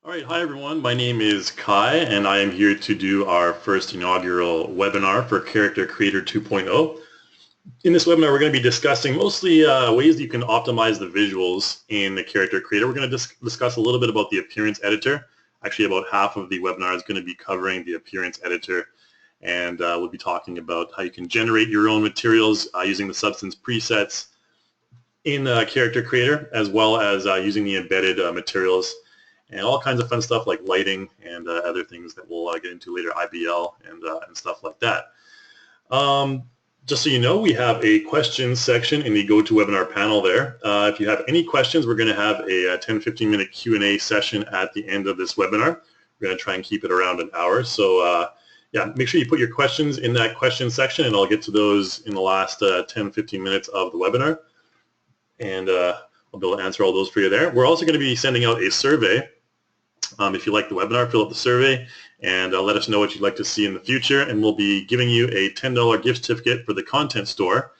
All right, hi everyone. My name is Kai, and I am here to do our first inaugural webinar for Character Creator 2.0. In this webinar, we're going to be discussing mostly ways that you can optimize the visuals in the Character Creator. We're going to discuss a little bit about the Appearance Editor. Actually, about half of the webinar is going to be covering the Appearance Editor, and we'll be talking about how you can generate your own materials using the Substance presets in Character Creator, as well as using the embedded materials and all kinds of fun stuff like lighting and other things that we'll get into later, IBL and stuff like that. Just so you know, we have a questions section in the GoToWebinar panel there. If you have any questions, we're going to have a 10-15 minute Q&A session at the end of this webinar. We're going to try and keep it around an hour. So yeah, make sure you put your questions in that question section, and I'll get to those in the last 10-15 minutes of the webinar. And I'll be able to answer all those for you there. We're also going to be sending out a survey. If you like the webinar, fill out the survey and let us know what you'd like to see in the future, and we'll be giving you a $10 gift certificate for the content store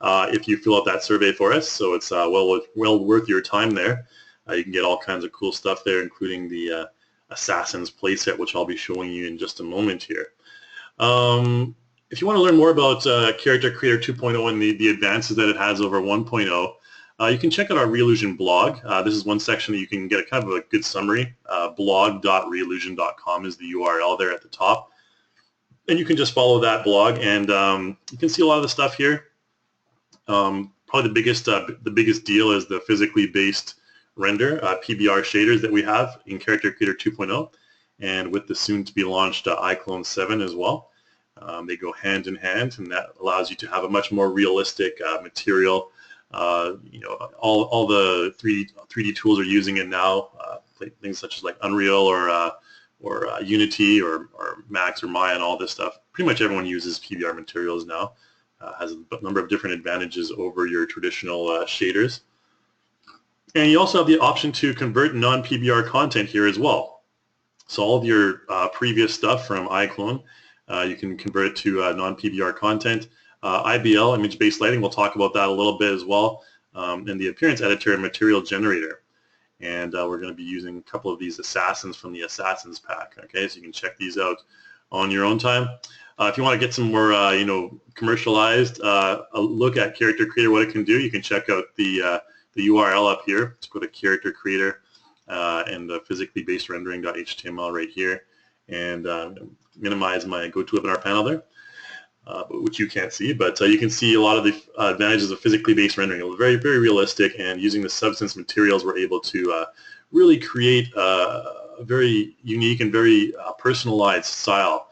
if you fill out that survey for us. So it's well worth your time there. You can get all kinds of cool stuff there, including the Assassin's playset, which I'll be showing you in just a moment here. If you want to learn more about Character Creator 2.0 and the advances that it has over 1.0, you can check out our Reallusion blog. This is one section that you can get a kind of a good summary. Blog.reallusion.com is the URL there at the top. And you can just follow that blog, and you can see a lot of the stuff here. Probably the biggest deal is the physically based render, PBR shaders that we have in Character Creator 2.0, and with the soon-to-be launched iClone 7 as well. They go hand in hand, and that allows you to have a much more realistic material. You know, all the 3D tools are using it now. Things such as like Unreal or Unity or Max or Maya and all this stuff. Pretty much everyone uses PBR materials now. Has a number of different advantages over your traditional shaders. And you also have the option to convert non-PBR content here as well. So all of your previous stuff from iClone, you can convert it to non-PBR content. IBL, image-based lighting, we'll talk about that a little bit as well, and the Appearance Editor and Material Generator. And we're going to be using a couple of these Assassins from the Assassins pack. Okay, so you can check these out on your own time. If you want to get some more, you know, commercialized a look at Character Creator, what it can do, you can check out the URL up here. Let's go to Character Creator and the physically based rendering.html right here, and minimize my GoToWebinar panel there. Which you can't see, but you can see a lot of the advantages of physically based rendering. It was very, very realistic, and using the Substance materials, we're able to really create a very unique and very personalized style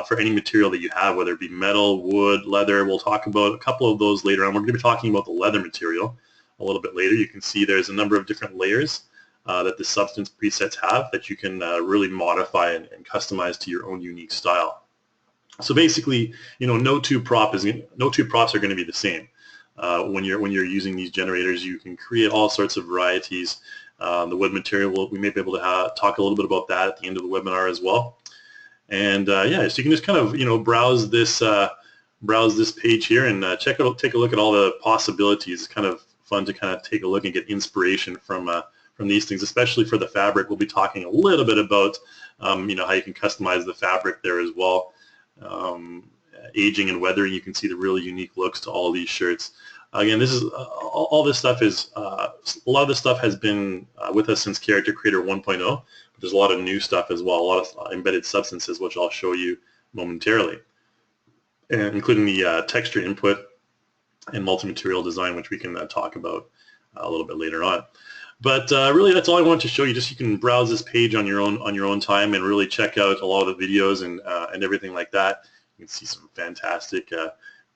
for any material that you have, whether it be metal, wood, leather. We'll talk about a couple of those later on. We're going to be talking about the leather material a little bit later. You can see there's a number of different layers that the Substance presets have that you can really modify and customize to your own unique style. So basically, you know, no two props are going to be the same. When you're using these generators, you can create all sorts of varieties. The wood material, we may be able to talk a little bit about that at the end of the webinar as well. And yeah, so you can just kind of, you know, browse this page here and take a look at all the possibilities. It's kind of fun to kind of take a look and get inspiration from these things, especially for the fabric. We'll be talking a little bit about you know, how you can customize the fabric there as well. Aging and weathering, you can see the really unique looks to all of these shirts. Again, this is all this stuff is a lot of this stuff has been with us since Character Creator 1.0, but there's a lot of new stuff as well, a lot of embedded substances, which I'll show you momentarily, and including the texture input and multi-material design, which we can talk about a little bit later on. But really, that's all I wanted to show you. Just you can browse this page on your own time and really check out a lot of the videos and everything like that. You can see some fantastic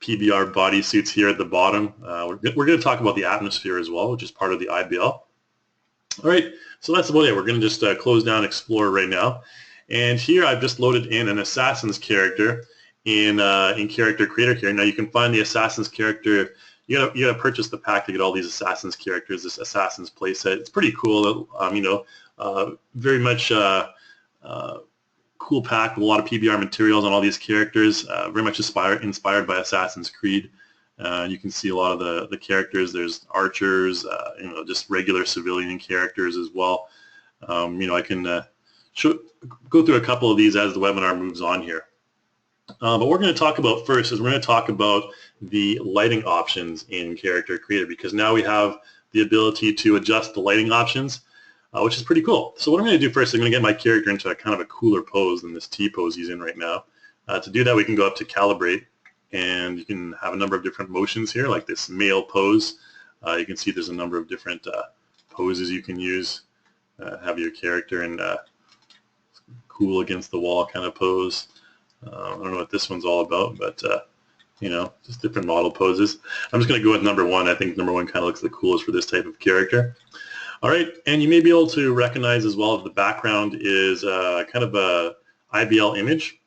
PBR bodysuits here at the bottom. We're going to talk about the atmosphere as well, which is part of the IBL. All right, so that's about it. We're going to just close down Explorer right now. And here I've just loaded in an Assassin's character in Character Creator here. Now you can find the Assassin's character. You gotta purchase the pack to get all these Assassins characters, this Assassin's playset. It's pretty cool. You know, very much cool pack with a lot of PBR materials on all these characters. Very much inspired by Assassin's Creed. You can see a lot of the characters. There's archers, you know, just regular civilian characters as well. You know, I can go through a couple of these as the webinar moves on here. But what we're going to talk about first is we're going to talk about the lighting options in Character Creator, because now we have the ability to adjust the lighting options, which is pretty cool. So what I'm going to do first is I'm going to get my character into a kind of a cooler pose than this T pose he's in right now. To do that, we can go up to Calibrate, and you can have a number of different motions here, like this male pose. You can see there's a number of different poses you can use. Have your character in cool against the wall kind of pose. I don't know what this one's all about, but you know, just different model poses. I'm just going to go with number one. I think number one kind of looks the coolest for this type of character. All right, and you may be able to recognize as well that the background is kind of a IBL image,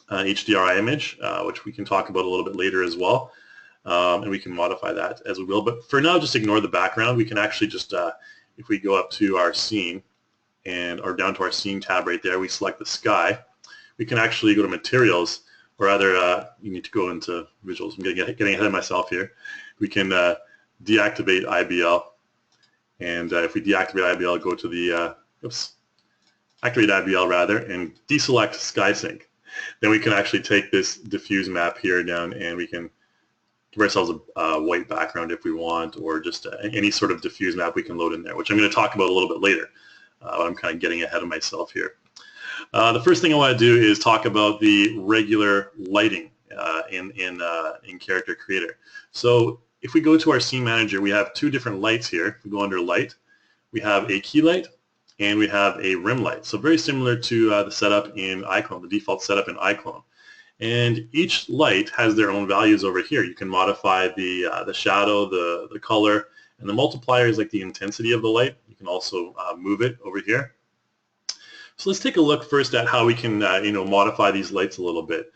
an HDRI image, which we can talk about a little bit later as well, and we can modify that as we will. But for now, just ignore the background. We can actually just, if we go up to our scene or down to our scene tab right there, we select the sky. We can actually go to materials, or rather, you need to go into visuals. I'm getting ahead of myself here. We can deactivate IBL, and if we deactivate IBL, go to the activate IBL rather, and deselect Sky Sync. Then we can actually take this diffuse map here down, and we can give ourselves a white background if we want, or just any sort of diffuse map we can load in there, which I'm going to talk about a little bit later. I'm kind of getting ahead of myself here. The first thing I want to do is talk about the regular lighting in Character Creator. So if we go to our scene manager, we have two different lights here. If we go under light, we have a key light and we have a rim light. So very similar to the setup in iClone, the default setup in iClone. And each light has their own values over here. You can modify the shadow, the color, and the multiplier is like the intensity of the light. You can also move it over here. So let's take a look first at how we can you know, modify these lights a little bit.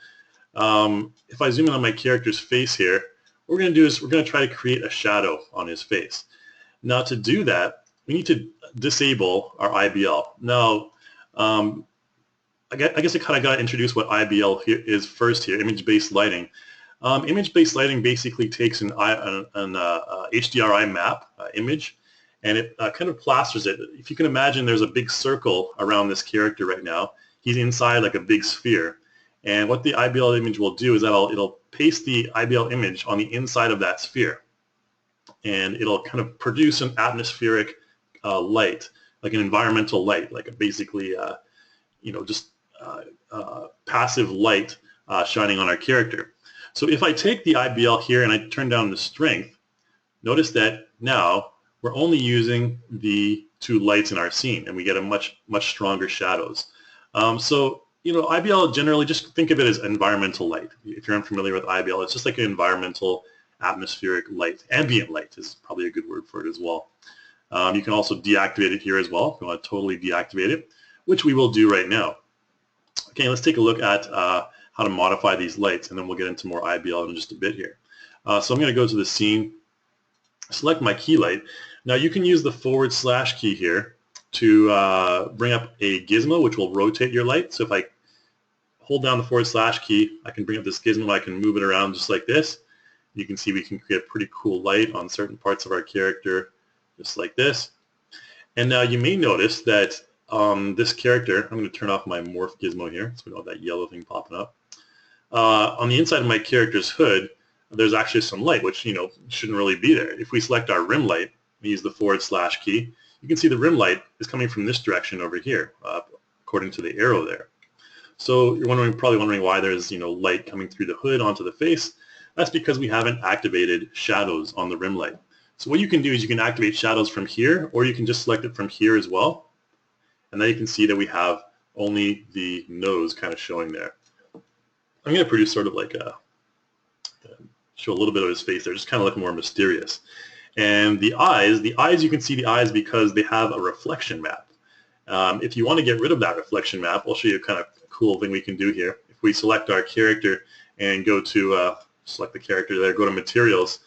If I zoom in on my character's face here, what we're going to do is we're going to try to create a shadow on his face. Now to do that, we need to disable our IBL. Now, I guess I kind of got to introduce what IBL here is first here, image-based lighting. Image-based lighting basically takes an HDRI map image, and it kind of plasters it. If you can imagine, there's a big circle around this character right now. He's inside like a big sphere. And what the IBL image will do is that it'll paste the IBL image on the inside of that sphere. And it'll kind of produce an atmospheric light, like an environmental light, like basically, you know, just passive light shining on our character. So if I take the IBL here and I turn down the strength, notice that now we're only using the two lights in our scene, and we get a much stronger shadows. So, you know, IBL generally, just think of it as environmental light. If you're unfamiliar with IBL, it's just like an environmental atmospheric light. Ambient light is probably a good word for it as well. You can also deactivate it here as well if you want to totally deactivate it, which we will do right now. Okay, let's take a look at how to modify these lights, and then we'll get into more IBL in just a bit here. So I'm going to go to the scene, select my key light. Now you can use the / key here to bring up a gizmo, which will rotate your light. So if I hold down the / key, I can bring up this gizmo. I can move it around just like this. You can see we can create a pretty cool light on certain parts of our character, just like this. And now you may notice that this character, I'm going to turn off my morph gizmo here, so we don't have that yellow thing popping up. On the inside of my character's hood, there's actually some light, which, you know, shouldn't really be there. If we select our rim light, we use the / key, you can see the rim light is coming from this direction over here, according to the arrow there. So you're probably wondering why there's, you know, light coming through the hood onto the face. That's because we haven't activated shadows on the rim light. So what you can do is you can activate shadows from here, or you can just select it from here as well. And then you can see that we have only the nose kind of showing there. I'm going to produce sort of like show a little bit of his face there, just kind of look more mysterious. And the eyes, you can see the eyes because they have a reflection map. If you want to get rid of that reflection map, I'll show you a kind of cool thing we can do here. If we select our character and go to, select the character there, go to materials,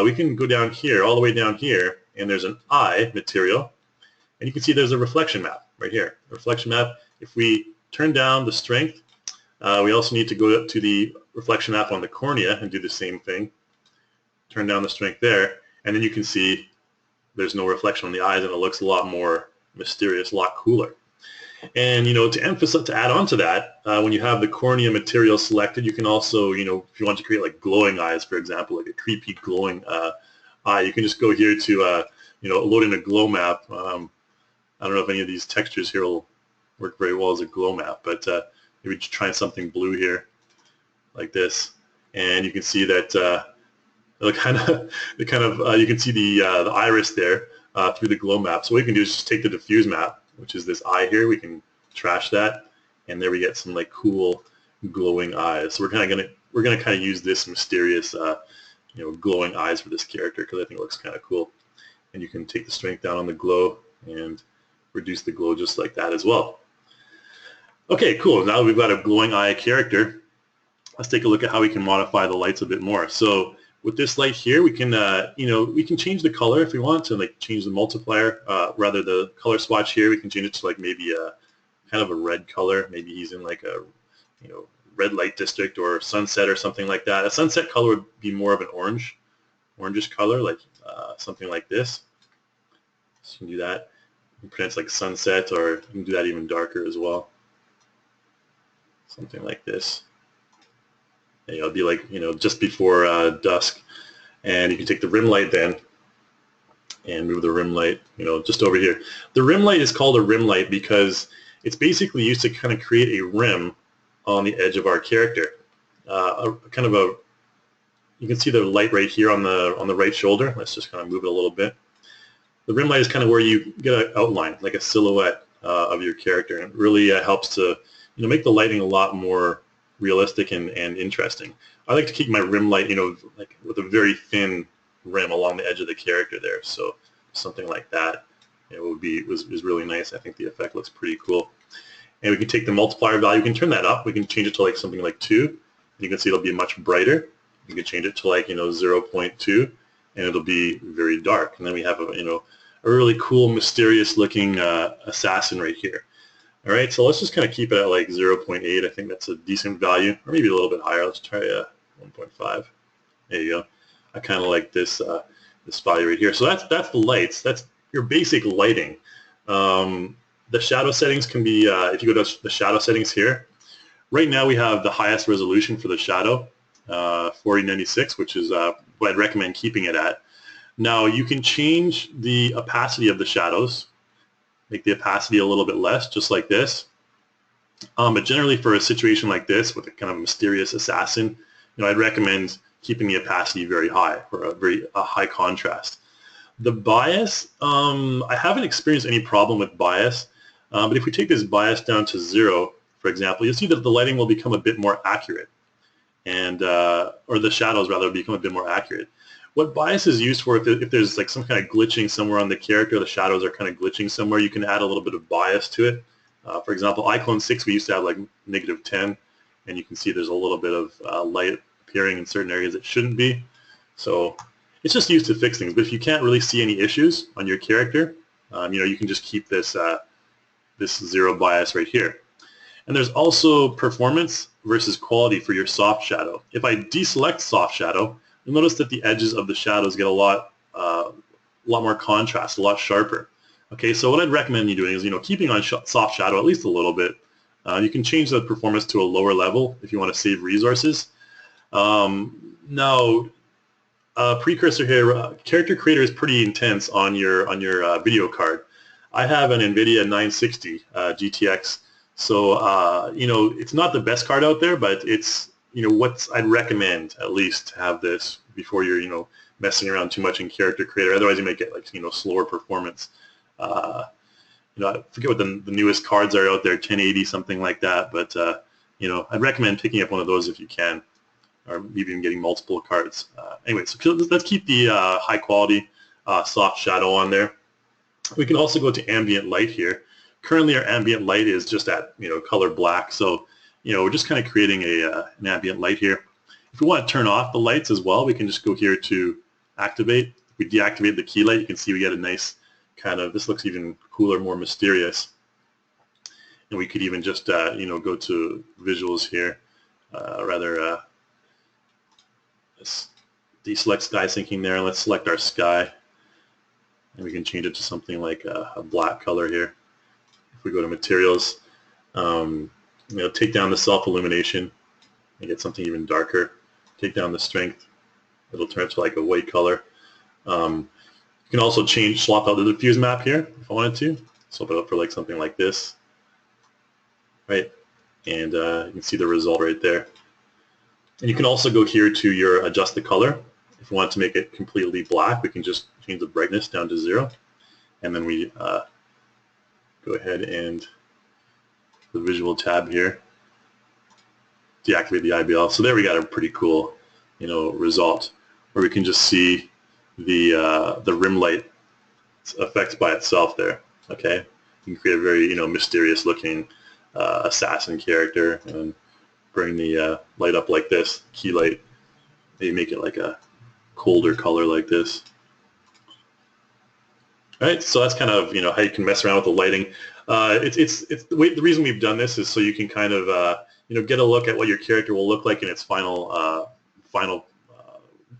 we can go down here, all the way down here, and there's an eye material. And you can see there's a reflection map right here. The reflection map, if we turn down the strength, we also need to go up to the reflection map on the cornea and do the same thing. Turn down the strength there, and then you can see there's no reflection on the eyes, and it looks a lot more mysterious, a lot cooler. And to emphasize, to add on to that, when you have the cornea material selected, you can also, if you want to create like glowing eyes, for example, like a creepy glowing eye, you can just go here to, load in a glow map. I don't know if any of these textures here will work very well as a glow map, but maybe just try something blue here, like this, and you can see that you can see the iris there through the glow map. So what we can do is just take the diffuse map, which is this eye here. We can trash that, and there we get some like cool glowing eyes. So we're gonna kind of use this mysterious glowing eyes for this character because I think it looks kind of cool. And you can take the strength down on the glow and reduce the glow just like that as well. Okay, cool. Now we've got a glowing eye character. Let's take a look at how we can modify the lights a bit more. So with this light here, we can we can change the color if we want to, like change the multiplier. Rather the color swatch here, we can change it to like maybe a kind of a red color. Maybe he's in like a red light district or sunset or something like that. A sunset color would be more of an orangish color, like something like this. So you can do that. You can pretend it's like sunset, or you can do that even darker as well. Something like this. It'll be like, just before dusk. And you can take the rim light then and move the rim light, just over here. The rim light is called a rim light because it's basically used to kind of create a rim on the edge of our character. You can see the light right here on the right shoulder. Let's just kind of move it a little bit. The rim light is kind of where you get an outline, like a silhouette of your character, and it really helps to make the lighting a lot more realistic and interesting. I like to keep my rim light, like with a very thin rim along the edge of the character there. So something like that, was really nice. I think the effect looks pretty cool. And we can take the multiplier value. We can turn that up. We can change it to like something like 2. You can see it'll be much brighter. You can change it to like 0.2, and it'll be very dark. And then we have a really cool, mysterious looking assassin right here. All right, so let's just kind of keep it at like 0.8. I think that's a decent value, or maybe a little bit higher. Let's try 1.5. There you go. I kind of like this this value right here. So that's the lights. That's your basic lighting. The shadow settings can be, if you go to the shadow settings here, right now we have the highest resolution for the shadow, 4096, which is what I'd recommend keeping it at. Now you can change the opacity of the shadows. Make the opacity a little bit less, just like this. But generally for a situation like this with a kind of mysterious assassin, I'd recommend keeping the opacity very high for a high contrast. The bias, I haven't experienced any problem with bias, but if we take this bias down to 0, for example, you'll see that the lighting will become a bit more accurate, and or the shadows rather will become a bit more accurate. What bias is used for, if there's like some kind of glitching somewhere on the character, the shadows are kind of glitching somewhere, you can add a little bit of bias to it. For example, iClone 6, we used to have like -10, and you can see there's a little bit of light appearing in certain areas that shouldn't be. So it's just used to fix things. But if you can't really see any issues on your character, you can just keep this this 0 bias right here. And there's also performance versus quality for your soft shadow. If I deselect soft shadow, you'll notice that the edges of the shadows get a lot more contrast, a lot sharper. Okay, so what I'd recommend you doing is, keeping on soft shadow at least a little bit. You can change the performance to a lower level if you want to save resources. Now, precursor here, character creator is pretty intense on your video card. I have an NVIDIA 960 GTX, so it's not the best card out there, but it's what I'd recommend at least to have this before you're messing around too much in character creator. Otherwise, you may get like slower performance. I forget what the newest cards are out there, 1080 something like that. But I'd recommend picking up one of those if you can, or even getting multiple cards. Anyway, so let's keep the high quality soft shadow on there. We can also go to ambient light here. Currently, our ambient light is just at color black. So we're just kind of creating an ambient light here. If we want to turn off the lights as well, we can just go here to activate. If we deactivate the key light, you can see we get a nice kind of, this looks even cooler, more mysterious. And we could even just, go to visuals here. Let's deselect sky syncing there, and let's select our sky. And we can change it to something like a black color here. If we go to materials, take down the self-illumination and get something even darker. Take down the strength. It'll turn to like a white color. You can also swap out the diffuse map here if I wanted to. Swap it out for like something like this, right? And you can see the result right there. And you can also go here to your adjust the color. If we want to make it completely black, we can just change the brightness down to 0. And then we go ahead and the visual tab here, deactivate the IBL. So there we got a pretty cool, result where we can just see the rim light effects by itself there. Okay, you can create a very mysterious looking assassin character and bring the light up like this, key light. Maybe make it like a colder color like this. All right, so that's kind of how you can mess around with the lighting. It's the reason we've done this is so you can kind of get a look at what your character will look like in its final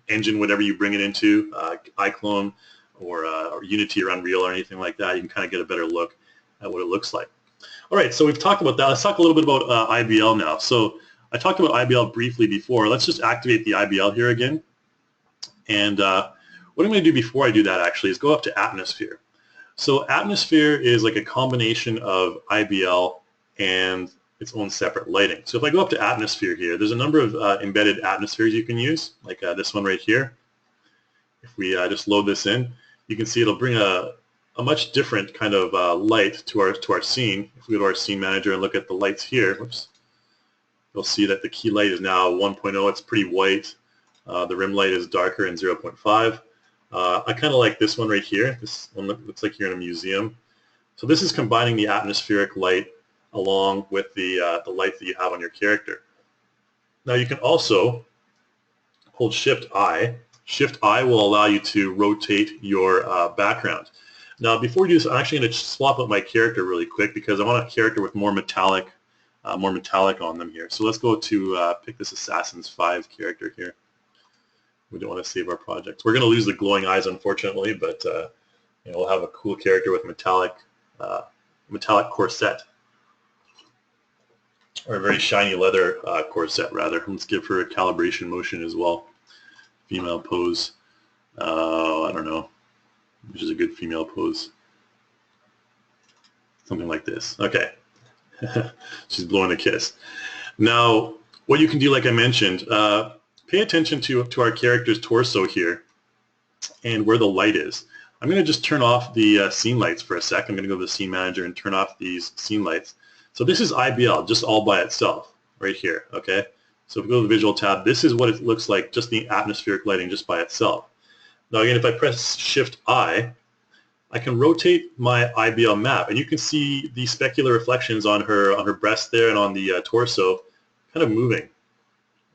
engine, whatever you bring it into, iClone or Unity or Unreal or anything like that. You can kind of get a better look at what it looks like. All right, so we've talked about that. Let's talk a little bit about IBL now. So I talked about IBL briefly before. Let's just activate the IBL here again. And what I'm going to do before I do that actually is go up to Atmosphere. So Atmosphere is like a combination of IBL and its own separate lighting. So if I go up to Atmosphere here, there's a number of embedded atmospheres you can use, like this one right here. If we just load this in, you can see it'll bring a much different kind of light to our scene. If we go to our scene manager and look at the lights here, whoops, you'll see that the key light is now 1.0. It's pretty white. The rim light is darker in 0.5. I kind of like this one right here. This one looks like you're in a museum. So this is combining the atmospheric light along with the light that you have on your character. Now you can also hold Shift-I. Shift-I will allow you to rotate your background. Now before we do this, I'm actually going to swap out my character really quick because I want a character with more metallic on them here. So let's go to pick this Assassins 5 character here. We don't want to save our project. We're going to lose the glowing eyes, unfortunately, but we'll have a cool character with metallic corset, or a very shiny leather corset, rather. Let's give her a calibration motion as well. Female pose. I don't know, which is a good female pose. Something like this. Okay. She's blowing a kiss. Now, what you can do, like I mentioned, pay attention to our character's torso here and where the light is. I'm going to just turn off the scene lights for a sec. I'm going to go to the scene manager and turn off these scene lights. So this is IBL just all by itself right here, okay? So if we go to the visual tab, this is what it looks like, just the atmospheric lighting just by itself. Now again, if I press Shift-I, I can rotate my IBL map, and you can see the specular reflections on her breast there and on the torso kind of moving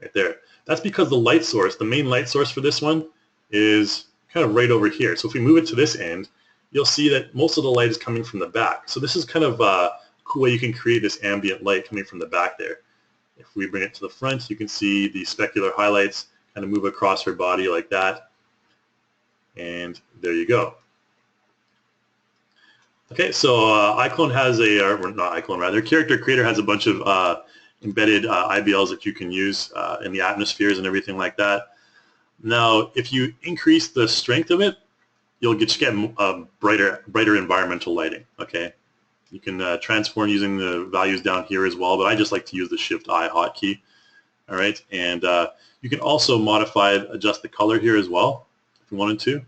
right there. That's because the light source, the main light source for this one, is kind of right over here. So if we move it to this end, you'll see that most of the light is coming from the back. So this is kind of a cool way you can create this ambient light coming from the back there. If we bring it to the front, you can see the specular highlights kind of move across her body like that. And there you go. Okay, so iClone has or not iClone rather, Character Creator has a bunch of embedded IBLs that you can use in the atmospheres and everything like that. Now, if you increase the strength of it, you'll just get brighter environmental lighting. Okay, you can transform using the values down here as well, but I just like to use the Shift-I hotkey. All right, and you can also modify, adjust the color here as well if you wanted to,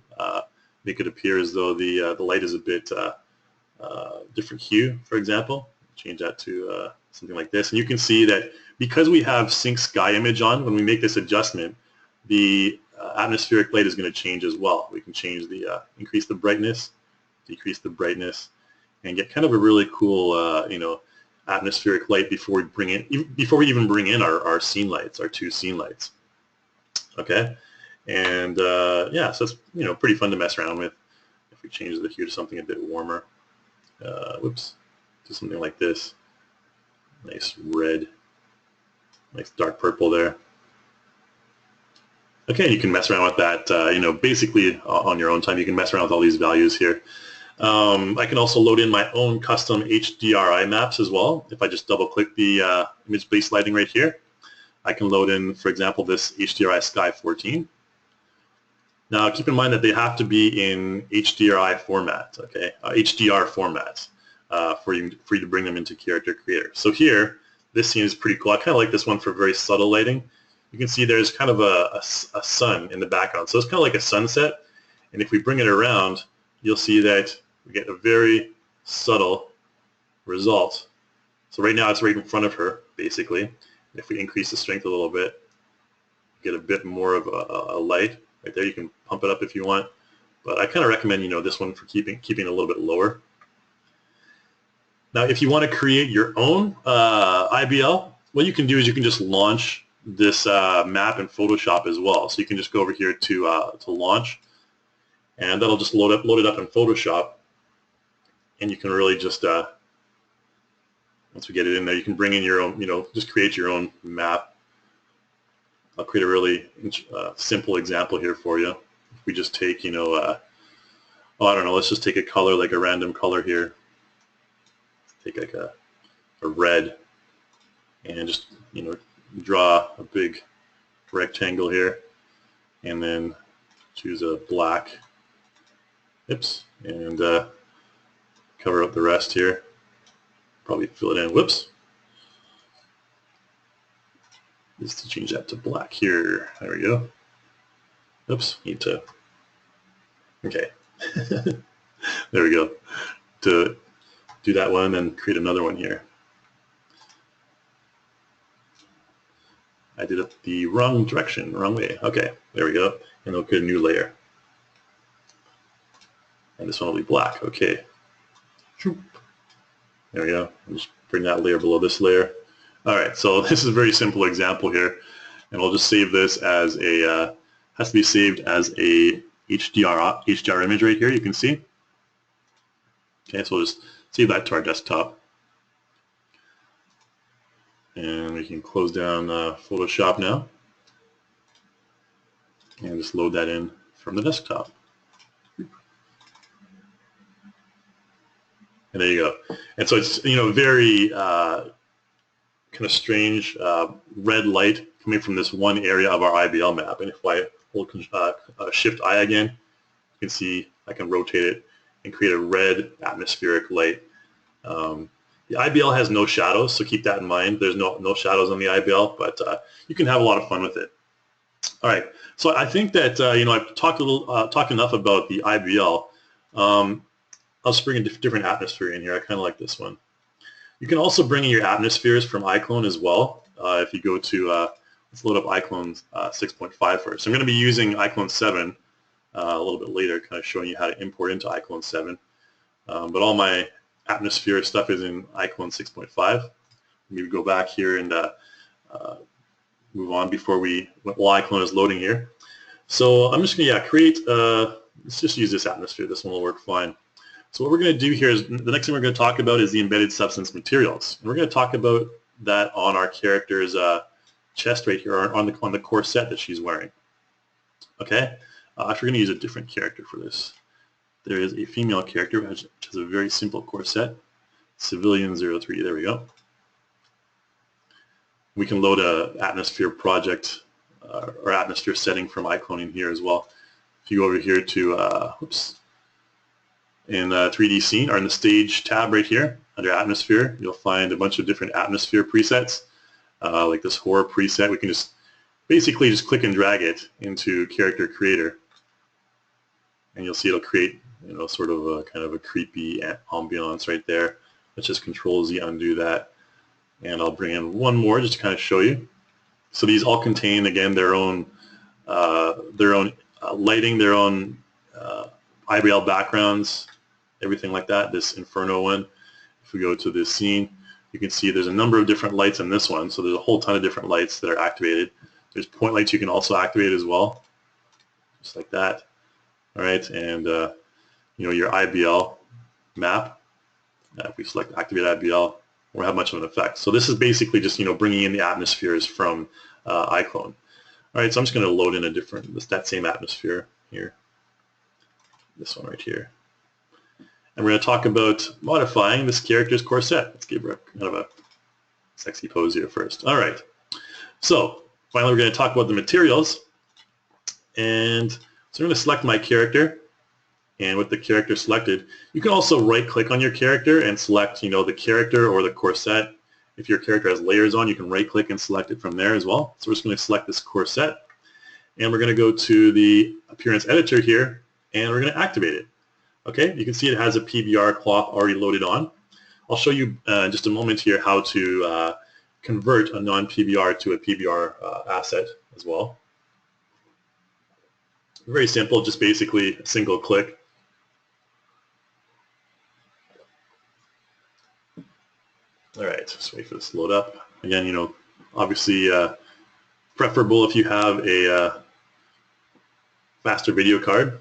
make it appear as though the light is a bit different hue, for example. Change that to something like this, and you can see that because we have sync sky image on, when we make this adjustment, the atmospheric light is going to change as well. We can change the increase the brightness, decrease the brightness, and get kind of a really cool atmospheric light before we even bring in our scene lights, our two scene lights. Okay, and yeah, so it's pretty fun to mess around with. If we change the hue to something a bit warmer, whoops, to something like this, nice red, nice dark purple there. Okay, you can mess around with that, basically on your own time. You can mess around with all these values here. I can also load in my own custom HDRI maps as well. If I just double click the image-based lighting right here, I can load in, for example, this HDRI Sky 14. Now keep in mind that they have to be in HDRI format, okay, HDR format for you to bring them into Character Creator. So here, this scene is pretty cool. I kind of like this one for very subtle lighting. You can see there's kind of a sun in the background. So it's kind of like a sunset. And if we bring it around, you'll see that we get a very subtle result. So right now it's right in front of her, basically. And if we increase the strength a little bit, get a bit more of a light. Right there, you can pump it up if you want. But I kind of recommend, this one for keeping a little bit lower. Now, if you want to create your own IBL, what you can do is you can just launch this map in Photoshop as well. So you can just go over here to launch, and that'll just load it up in Photoshop. And you can really just, once we get it in there, you can bring in your own, just create your own map. I'll create a really simple example here for you. If we just take, I don't know, let's just take a color, like a random color here. Take like a red, and just, draw a big rectangle here, and then choose a black, and cover up the rest here. Probably fill it in, just to change that to black here. There we go. Need to, okay. There we go. To do that one and create another one here. I did it the wrong direction, wrong way. Okay, there we go. And we'll create a new layer. And this one will be black. Okay. There we go. I'll just bring that layer below this layer. All right, so this is a very simple example here. And I'll just save this as a, has to be saved as a HDR image right here, you can see. Okay, so we'll just save that to our desktop. And we can close down Photoshop now. And just load that in from the desktop. And there you go. And so it's, very kind of strange red light coming from this one area of our IBL map. And if I hold Shift I again, you can see I can rotate it and create a red atmospheric light. The IBL has no shadows, so keep that in mind. There's no shadows on the IBL, but you can have a lot of fun with it. All right, so I think that I've talked enough about the IBL. I'll just bring a different atmosphere in here. I kind of like this one. You can also bring in your atmospheres from iClone as well. If you go to, let's load up iClone 6.5 first. I'm going to be using iClone 7 a little bit later, kind of showing you how to import into iClone 7. But all my atmosphere stuff is in iClone 6.5. Maybe go back here and move on while iClone is loading here. So I'm just going to create, let's just use this atmosphere. This one will work fine. So what we're going to do here is, the next thing we're going to talk about is the embedded substance materials. And we're going to talk about that on our character's chest right here, or on the corset that she's wearing. Okay? Actually, we're going to use a different character for this. There is a female character which has a very simple corset, Civilian 03. There we go. We can load a atmosphere project or atmosphere setting from iClone in here as well. If you go over here to, in 3D Scene, or in the Stage tab right here, under Atmosphere, you'll find a bunch of different atmosphere presets, like this horror preset. We can just basically just click and drag it into Character Creator, and you'll see it'll create, sort of a kind of a creepy ambiance right there. Let's just Control-Z undo that, and I'll bring in one more just to kind of show you. So these all contain, again, their own lighting, their own IBL backgrounds, everything like that. This Inferno one, if we go to this scene, you can see there's a number of different lights in this one. So there's a whole ton of different lights that are activated. There's point lights you can also activate as well, just like that. All right, and your IBL map. If we select Activate IBL, won't have much of an effect. So this is basically just bringing in the atmospheres from iClone. All right, so I'm just going to load in that same atmosphere here. This one right here. and we're going to talk about modifying this character's corset. Let's give her kind of a sexy pose here first. All right. So finally, we're going to talk about the materials. And so I'm going to select my character. And with the character selected, you can also right-click on your character and select, the character or the corset. If your character has layers on, you can right-click and select it from there as well. So we're just going to select this corset. And we're going to go to the appearance editor here, and we're going to activate it. Okay, you can see it has a PBR cloth already loaded on. I'll show you in just a moment here how to convert a non-PBR to a PBR asset as well. Very simple, just basically a single click. All right, just wait for this to load up. Again, obviously preferable if you have a faster video card.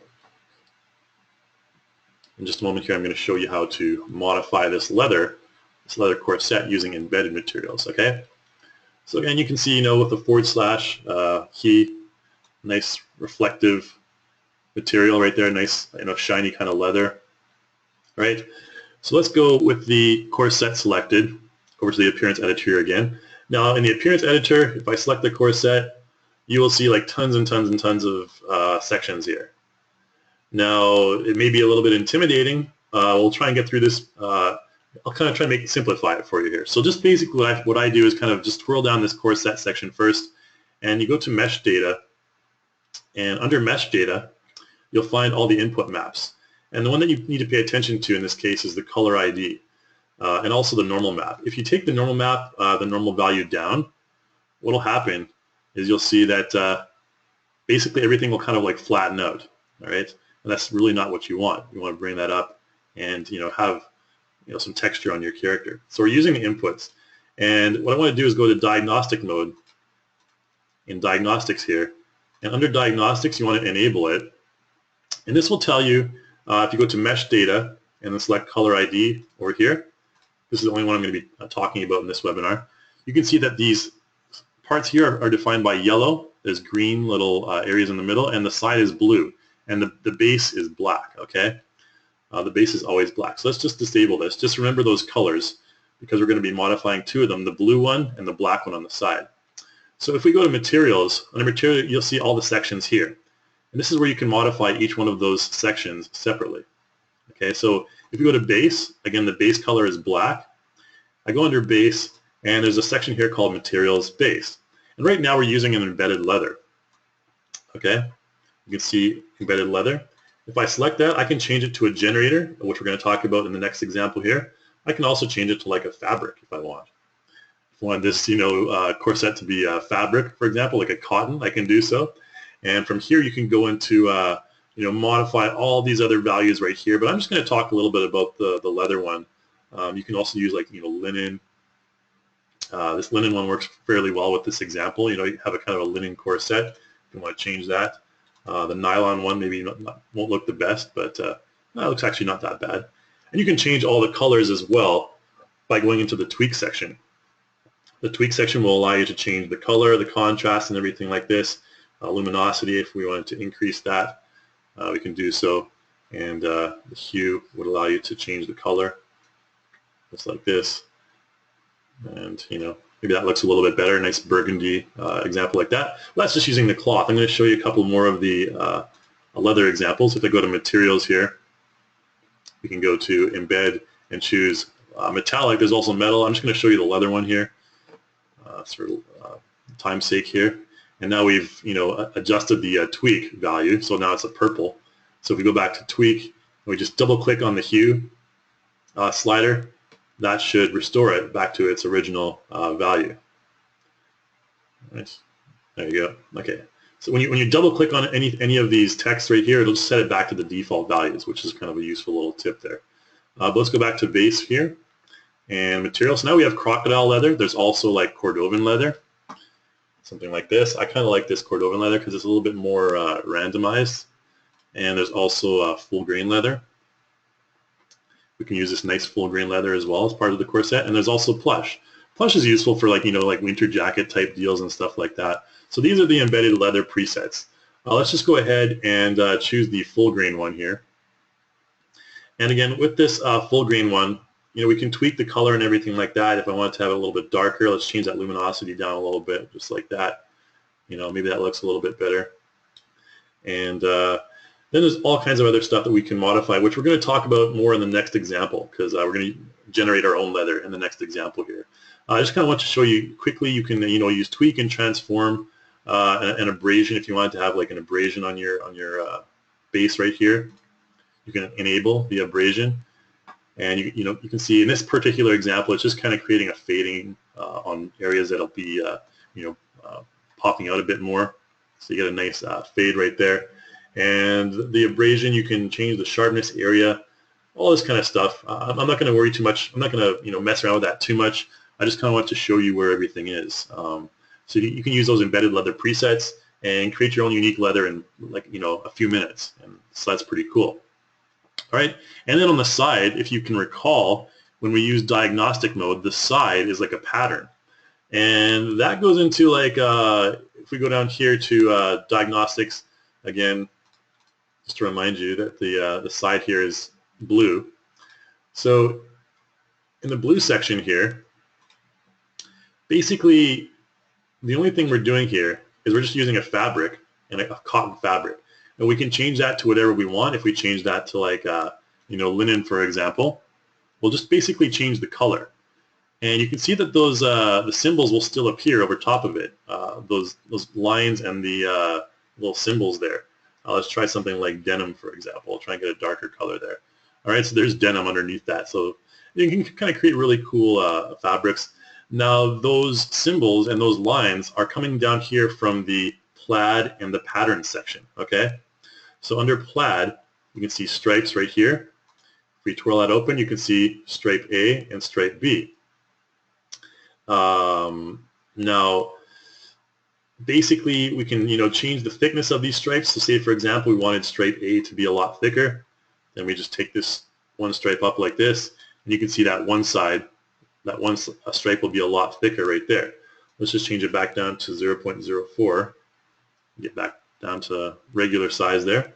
In just a moment here, I'm going to show you how to modify this leather corset using embedded materials, okay? So again, you can see, with the / key, nice reflective material right there, nice, shiny kind of leather, right? So let's go with the corset selected over to the appearance editor again. Now in the appearance editor, if I select the corset, you will see like tons and tons and tons of sections here. Now, it may be a little bit intimidating. We'll try and get through this. I'll kind of try and simplify it for you here. So just basically what I do is kind of just twirl down this corset section first, and you go to Mesh Data, and under Mesh Data, you'll find all the input maps. And the one that you need to pay attention to in this case is the color ID, and also the normal map. If you take the normal map, the normal value down, what will happen is you'll see that basically everything will kind of like flatten out, all right? And that's really not what you want. You want to bring that up and have some texture on your character. So we're using the inputs, and what I want to do is go to diagnostic mode in diagnostics here, and under diagnostics you want to enable it, and this will tell you if you go to mesh data and then select color ID over here. This is the only one I'm going to be talking about in this webinar. You can see that these parts here are defined by yellow. There's green little areas in the middle, and the side is blue. And the base is black, okay? The base is always black. So let's just disable this. Just remember those colors because we're going to be modifying two of them, the blue one and the black one on the side. So if we go to materials, under material you'll see all the sections here. And this is where you can modify each one of those sections separately. Okay, so if you go to base, again the base color is black. I go under base, and there's a section here called materials base. And right now we're using an embedded leather. Okay? You can see embedded leather. If I select that, I can change it to a generator, which we're going to talk about in the next example here. I can also change it to like a fabric if I want. If I want this, corset to be fabric, for example, like a cotton, I can do so. And from here, you can go into, modify all these other values right here. But I'm just going to talk a little bit about the leather one. You can also use like, linen. This linen one works fairly well with this example. You have a kind of a linen corset. If you want to change that. The nylon one maybe won't look the best, but that looks actually not that bad. And you can change all the colors as well by going into the tweak section. The tweak section will allow you to change the color, the contrast, and everything like this. Luminosity, if we wanted to increase that, we can do so. And the hue would allow you to change the color, just like this. And, maybe that looks a little bit better, nice burgundy example like that. Well, that's just using the cloth. I'm going to show you a couple more of the leather examples. If I go to materials here, we can go to embed and choose metallic. There's also metal. I'm just going to show you the leather one here for time's sake here. And now we've adjusted the tweak value, so now it's a purple. So if we go back to tweak, and we just double click on the hue slider, that should restore it back to its original value. Nice. There you go. Okay. So when you double click on any of these texts right here, it'll just set it back to the default values, which is kind of a useful little tip there. But let's go back to base here and materials. So now we have crocodile leather. There's also like Cordovan leather, something like this. I kind of like this Cordovan leather because it's a little bit more randomized. And there's also full grain leather. We can use this nice full grain leather as well as part of the corset. And there's also plush. Plush is useful for like winter jacket type deals and stuff like that. So these are the embedded leather presets. Let's just go ahead and choose the full grain one here. And again, with this full grain one, we can tweak the color and everything like that. If I want to have it a little bit darker, let's change that luminosity down a little bit, just like that. Maybe that looks a little bit better. And then there's all kinds of other stuff that we can modify, which we're going to talk about more in the next example, because we're going to generate our own leather in the next example here. I just kind of want to show you quickly. You can use tweak and transform an abrasion if you want to have like an abrasion on your base right here. You can enable the abrasion, and you can see in this particular example, it's just kind of creating a fading on areas that'll be popping out a bit more. So you get a nice fade right there. And the abrasion, you can change the sharpness area, all this kind of stuff. I'm not going to worry too much. I'm not going to mess around with that too much. I just kind of want to show you where everything is. So you can use those embedded leather presets and create your own unique leather in a few minutes. And so that's pretty cool. All right, and then on the side, if you can recall, when we use diagnostic mode, the side is like a pattern. And that goes into if we go down here to diagnostics, again, just to remind you that the side here is blue. So in the blue section here, basically the only thing we're doing here is we're just using a fabric and a cotton fabric. And we can change that to whatever we want. If we change that to linen, for example, we'll just basically change the color. And you can see that those the symbols will still appear over top of it. Those lines and the little symbols there. Let's try something like denim, for example. I'll try and get a darker color there. All right, so there's denim underneath that. So you can kind of create really cool fabrics. Now those symbols and those lines are coming down here from the plaid and the pattern section. Okay, so under plaid, you can see stripes right here. If we twirl that open, you can see stripe A and stripe B. Now, basically, we can change the thickness of these stripes. So say, for example, we wanted stripe A to be a lot thicker. Then we just take this one stripe up like this, and you can see that one side, a stripe will be a lot thicker right there. Let's just change it back down to 0.04. Get back down to regular size there.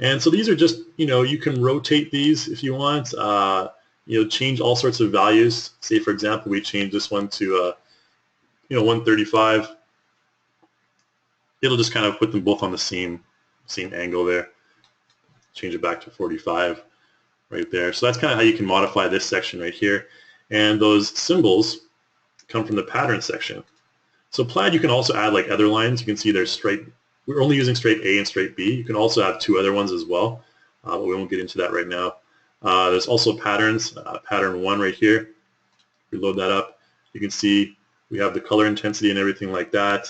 And so these are just, you can rotate these if you want. Change all sorts of values. Say, for example, we change this one to 135. It'll just kind of put them both on the same angle there. Change it back to 45 right there. So that's kind of how you can modify this section right here. And those symbols come from the pattern section. So plaid, you can also add like other lines. You can see there's stripe. We're only using stripe A and stripe B. You can also have two other ones as well, but we won't get into that right now. There's also patterns, pattern 1 right here. We load that up. You can see we have the color intensity and everything like that,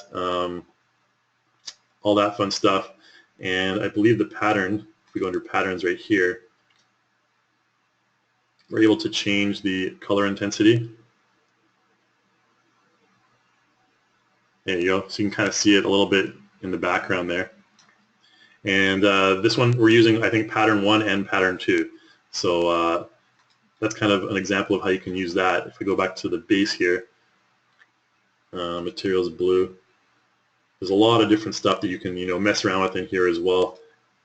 all that fun stuff. And I believe the pattern, if we go under patterns right here, we're able to change the color intensity. There you go. So you can kind of see it a little bit in the background there. And this one we're using, I think, pattern 1 and pattern 2. So that's kind of an example of how you can use that. If we go back to the base here, materials blue, there's a lot of different stuff that you can mess around with in here as well.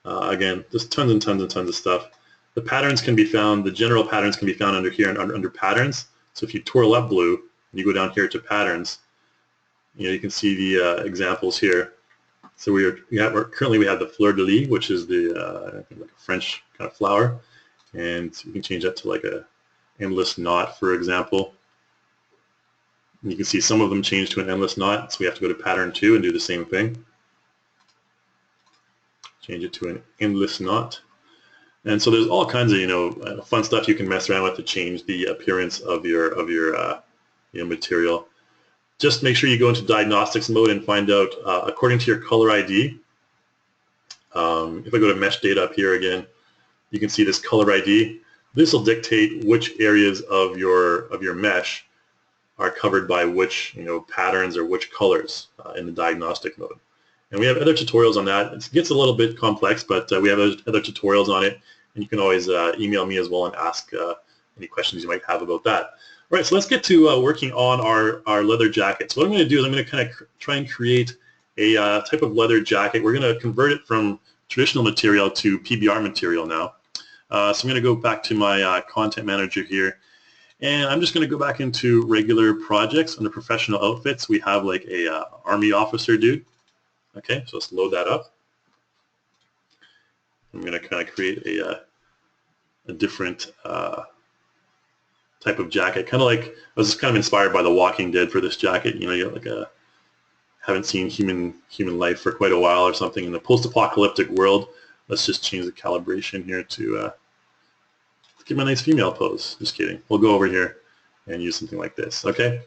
Again, just tons and tons and tons of stuff. The patterns can be found, the general patterns can be found under here and under patterns. So if you twirl up blue and you go down here to patterns, you can see the examples here. So currently we have the fleur de lis, which is the like a French kind of flower, and you can change that to like a endless knot, for example. And you can see some of them change to an endless knot, so we have to go to pattern 2 and do the same thing. Change it to an endless knot. And so there's all kinds of fun stuff you can mess around with to change the appearance of your material. Just make sure you go into diagnostics mode and find out according to your color ID. If I go to mesh data up here again, you can see this color ID. This will dictate which areas of your mesh are covered by which patterns or which colors in the diagnostic mode. And we have other tutorials on that. It gets a little bit complex, but we have other tutorials on it, and you can always email me as well and ask any questions you might have about that. All right, so let's get to working on our leather jacket. So what I'm going to do is I'm going to kind of try and create a type of leather jacket. We're going to convert it from traditional material to PBR material now. So I'm going to go back to my content manager here, and I'm just going to go back into regular projects. Under professional outfits, we have like a army officer dude. Okay, so let's load that up. I'm going to kind of create a different type of jacket, kind of like, I was just kind of inspired by The Walking Dead for this jacket. You know, you got like a, haven't seen human life for quite a while or something in the post-apocalyptic world. Let's just change the calibration here to give him a nice female pose. Just kidding. We'll go over here and use something like this. Okay,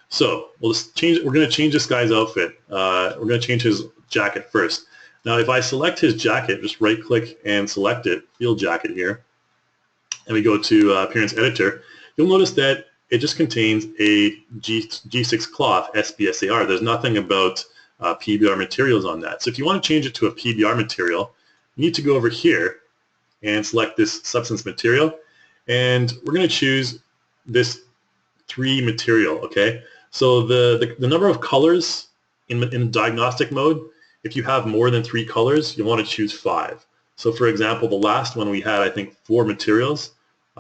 so we'll just change it. We're going to change this guy's outfit. We're going to change his jacket first. Now, if I select his jacket, just right-click and select it, Field Jacket here, and we go to Appearance Editor, you'll notice that it just contains a G6 cloth SBSAR. There's nothing about PBR materials on that. So if you want to change it to a PBR material, you need to go over here and select this substance material, and we're going to choose this 3 material. Okay, so the number of colors in diagnostic mode, if you have more than 3 colors, you want to choose 5. So for example, the last one we had, I think, 4 materials,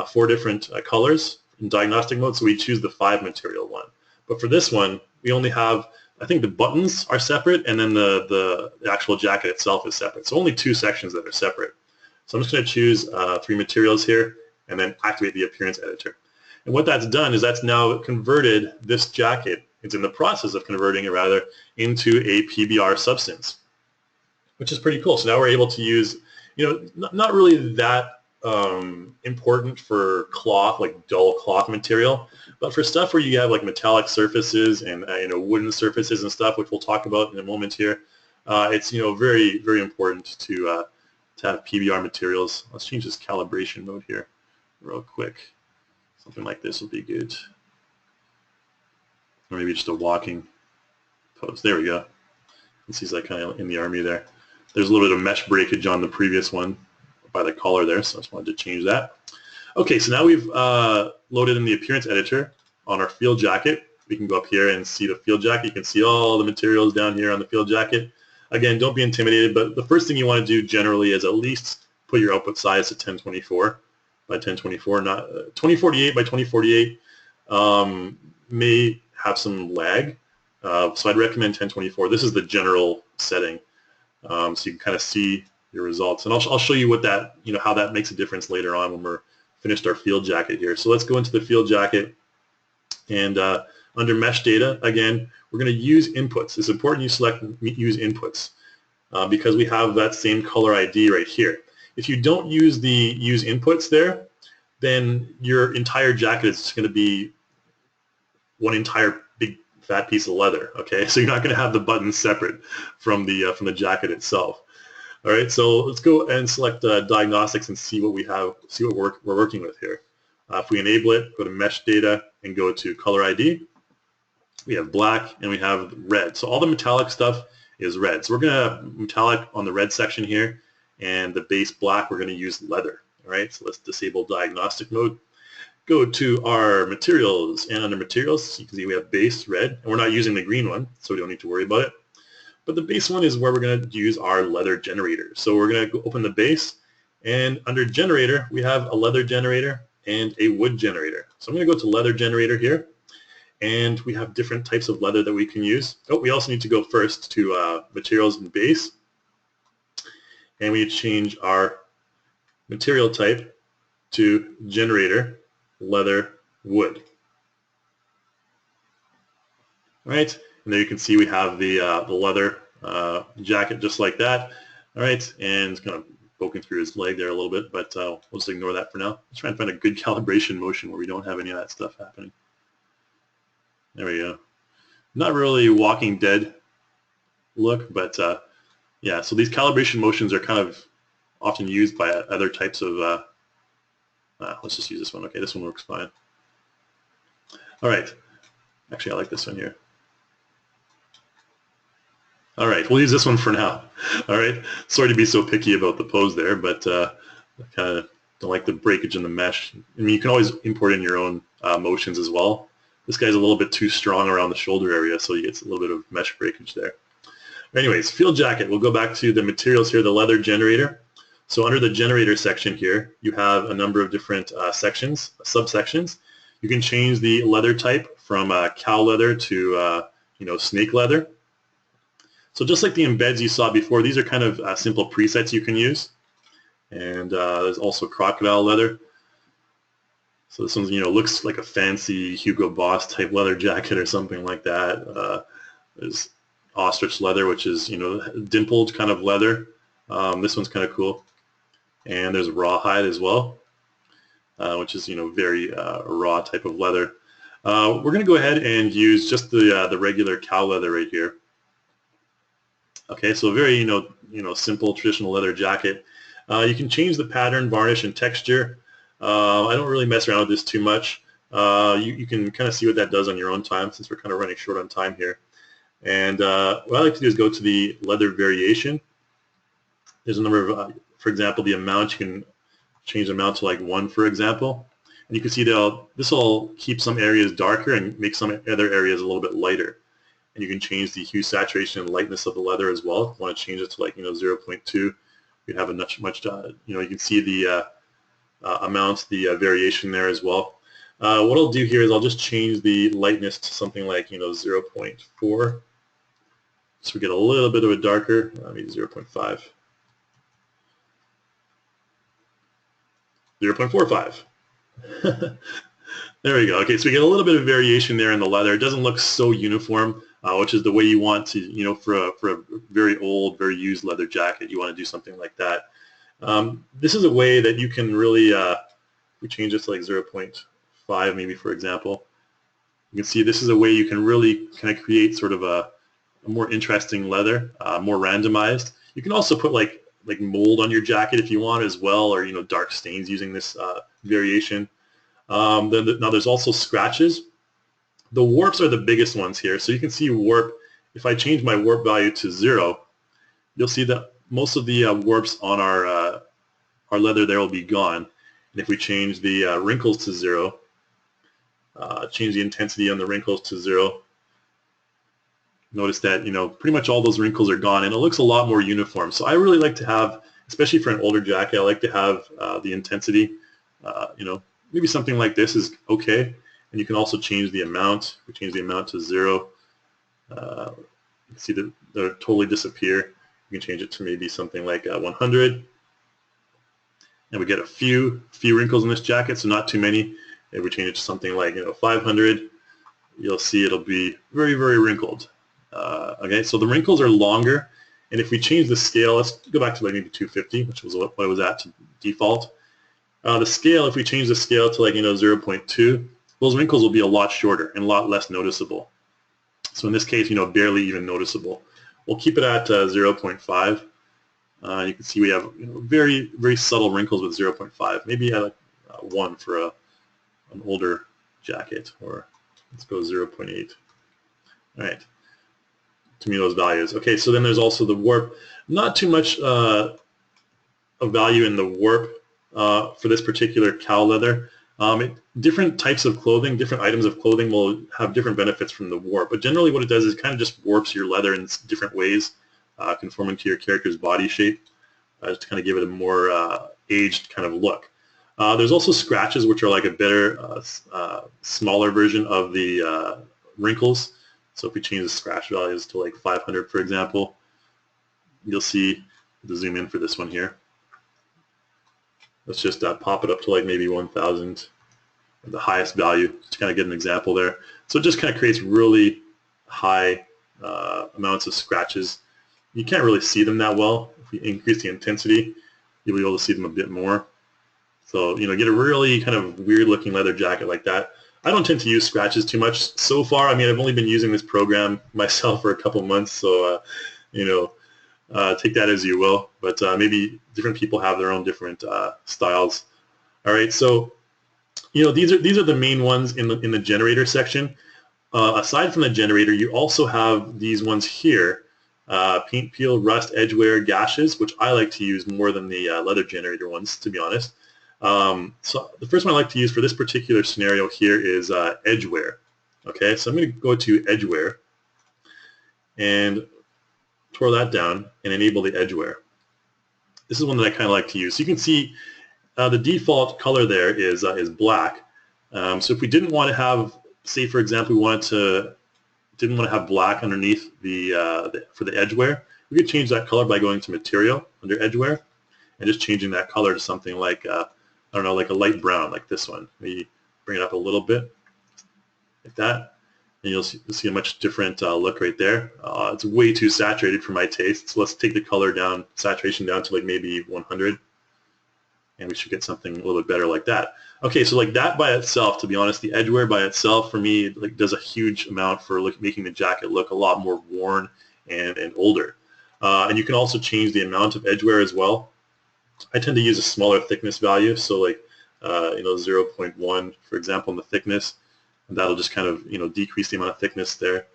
4 different colors in diagnostic mode, so we choose the 5 material one. But for this one, we only have, I think the buttons are separate, and then the actual jacket itself is separate. So only 2 sections that are separate. So I'm just going to choose 3 materials here, and then activate the Appearance Editor. And what that's done is that's now converted this jacket, it's in the process of converting it rather, into a PBR substance, which is pretty cool. So now we're able to use, you know, not really that important for cloth, like dull cloth material, but for stuff where you have like metallic surfaces and you know, wooden surfaces and stuff, which we'll talk about in a moment here, it's, you know, very, very important to have PBR materials. Let's change this calibration mode here real quick. Something like this will be good, or maybe just a walking pose. There we go. This is like kind of in the army there. There's a little bit of mesh breakage on the previous one by the collar there, so I just wanted to change that. Okay, so now we've loaded in the Appearance Editor on our field jacket. We can go up here and see the field jacket. You can see all the materials down here on the field jacket. Again, don't be intimidated, but the first thing you want to do generally is at least put your output size to 1024 by 1024, not 2048 by 2048 may have some lag, so I'd recommend 1024. This is the general setting, so you can kind of see your results, and I'll show you what that, you know, how that makes a difference later on when we're finished our field jacket here. So let's go into the field jacket, and under mesh data, again, we're going to use inputs. It's important you select use inputs because we have that same color ID right here. If you don't use the use inputs there, then your entire jacket is going to be one entire big fat piece of leather. Okay, so you're not going to have the buttons separate from the jacket itself. All right, so let's go and select diagnostics and see what we have, see what we're working with here. If we enable it, go to mesh data and go to color ID. We have black and we have red. So all the metallic stuff is red. So we're going to have metallic on the red section here, and the base black we're going to use leather. All right, so let's disable diagnostic mode. Go to our materials, and under materials you can see we have base red, and we're not using the green one, so we don't need to worry about it. But the base one is where we're going to use our leather generator. So we're going to open the base, and under generator we have a leather generator and a wood generator. So I'm going to go to leather generator here, and we have different types of leather that we can use. Oh, we also need to go first to materials and base, and we change our material type to generator leather wood. All right, and there you can see we have the leather jacket just like that. All right, and it's kind of poking through his leg there a little bit, but we'll just ignore that for now. Let's try and find a good calibration motion where we don't have any of that stuff happening. There we go. Not really Walking Dead look, but yeah, so these calibration motions are kind of often used by other types of, let's just use this one. Okay, this one works fine. All right. Actually, I like this one here. All right, we'll use this one for now. All right. Sorry to be so picky about the pose there, but I kind of don't like the breakage in the mesh. I mean, you can always import in your own motions as well. This guy's a little bit too strong around the shoulder area, so you get a little bit of mesh breakage there. Anyways, field jacket. We'll go back to the materials here, the leather generator. So under the generator section here, you have a number of different subsections. You can change the leather type from cow leather to snake leather. So just like the embeds you saw before, these are kind of simple presets you can use. And there's also crocodile leather. So this one, looks like a fancy Hugo Boss type leather jacket or something like that. There's ostrich leather, which is, dimpled kind of leather. This one's kind of cool. And there's rawhide as well, which is, very raw type of leather. We're going to go ahead and use just the regular cow leather right here. Okay, so very, simple traditional leather jacket. You can change the pattern, varnish, and texture. I don't really mess around with this too much. You can kind of see what that does on your own time, since we're kind of running short on time here. And what I like to do is go to the leather variation. There's a number of, for example, the amount. You can change the amount to like 1, for example. And you can see this will keep some areas darker and make some other areas a little bit lighter. And you can change the hue, saturation, and lightness of the leather as well. If you want to change it to like 0.2, you have a much you can see the amount, the variation there as well. What I'll do here is I'll just change the lightness to something like 0.4, so we get a little bit of a darker, maybe 0.5, 0.45. There we go. Okay, so we get a little bit of variation there in the leather. It doesn't look so uniform, which is the way you want to, for a very old, very used leather jacket, you want to do something like that. This is a way that you can really, if we change this to like 0.5 maybe, for example, you can see this is a way you can really kind of create sort of a more interesting leather, more randomized. You can also put like mold on your jacket if you want as well, or dark stains using this variation. Now there's also scratches. The warps are the biggest ones here. So you can see warp. If I change my warp value to 0, you'll see that most of the warps on our leather there will be gone. And if we change the wrinkles to 0, change the intensity on the wrinkles to 0, notice that pretty much all those wrinkles are gone, and it looks a lot more uniform. So I really like to have, especially for an older jacket, I like to have the intensity. Maybe something like this is okay, and you can also change the amount. We change the amount to 0. You can see that they'll totally disappear. You can change it to maybe something like 100, and we get a few wrinkles in this jacket, so not too many. If we change it to something like 500, you'll see it'll be very, very wrinkled. Okay, so the wrinkles are longer, and if we change the scale, let's go back to like maybe 250, which was what I was at to default. The scale, if we change the scale to like 0.2, those wrinkles will be a lot shorter and a lot less noticeable. So in this case, barely even noticeable. We'll keep it at 0.5. You can see we have very, very subtle wrinkles with 0.5. Maybe I like 1 for an older jacket, or let's go 0.8. All right, to me those values. Okay, so then there's also the warp. Not too much of value in the warp for this particular cow leather. Different types of clothing, different items of clothing will have different benefits from the warp, but generally what it does is kind of just warps your leather in different ways, conforming to your character's body shape, just to kind of give it a more aged kind of look. There's also scratches, which are like a better, smaller version of the wrinkles. So if we change the scratch values to like 500, for example, you'll see, to zoom in for this one here. Let's just pop it up to like maybe 1,000, the highest value, to kind of get an example there. So it just kind of creates really high amounts of scratches. You can't really see them that well. If we increase the intensity, you'll be able to see them a bit more. So, get a really kind of weird looking leather jacket like that. I don't tend to use scratches too much so far. I mean, I've only been using this program myself for a couple months, so, take that as you will. But maybe different people have their own different styles. All right, so, these are the main ones in the generator section. Aside from the generator, you also have these ones here, paint, peel, rust, edge wear, gashes, which I like to use more than the leather generator ones, to be honest. So the first one I like to use for this particular scenario here is edge wear. Okay, so I'm going to go to edge wear and twirl that down and enable the edge wear. This is one that I kind of like to use. So you can see the default color there is black. So if we didn't want to have, say for example, didn't want to have black underneath for the edgeware, we could change that color by going to Material under Edgeware and just changing that color to something like I don't know, like a light brown, like this one. Maybe bring it up a little bit, like that, and you'll see a much different look right there. It's way too saturated for my taste, so let's take the color down, saturation down to like maybe 100, and we should get something a little bit better like that. Okay, so like that by itself, to be honest, the edgeware by itself for me like does a huge amount for making the jacket look a lot more worn and older. And you can also change the amount of edgeware as well. I tend to use a smaller thickness value, so like 0.1 for example in the thickness, and that'll just kind of decrease the amount of thickness there.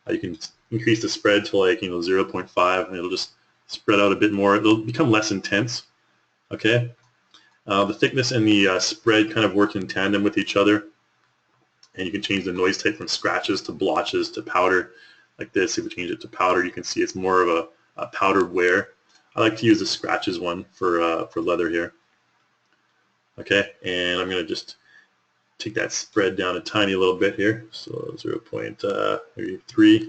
You can increase the spread to like 0.5, and it'll just spread out a bit more. It'll become less intense. Okay. The thickness and the spread kind of work in tandem with each other, and you can change the noise type from scratches to blotches to powder, like this. If we change it to powder, you can see it's more of a powdered wear. I like to use the scratches one for leather here. Okay, and I'm going to just take that spread down a tiny little bit here, so 0.3.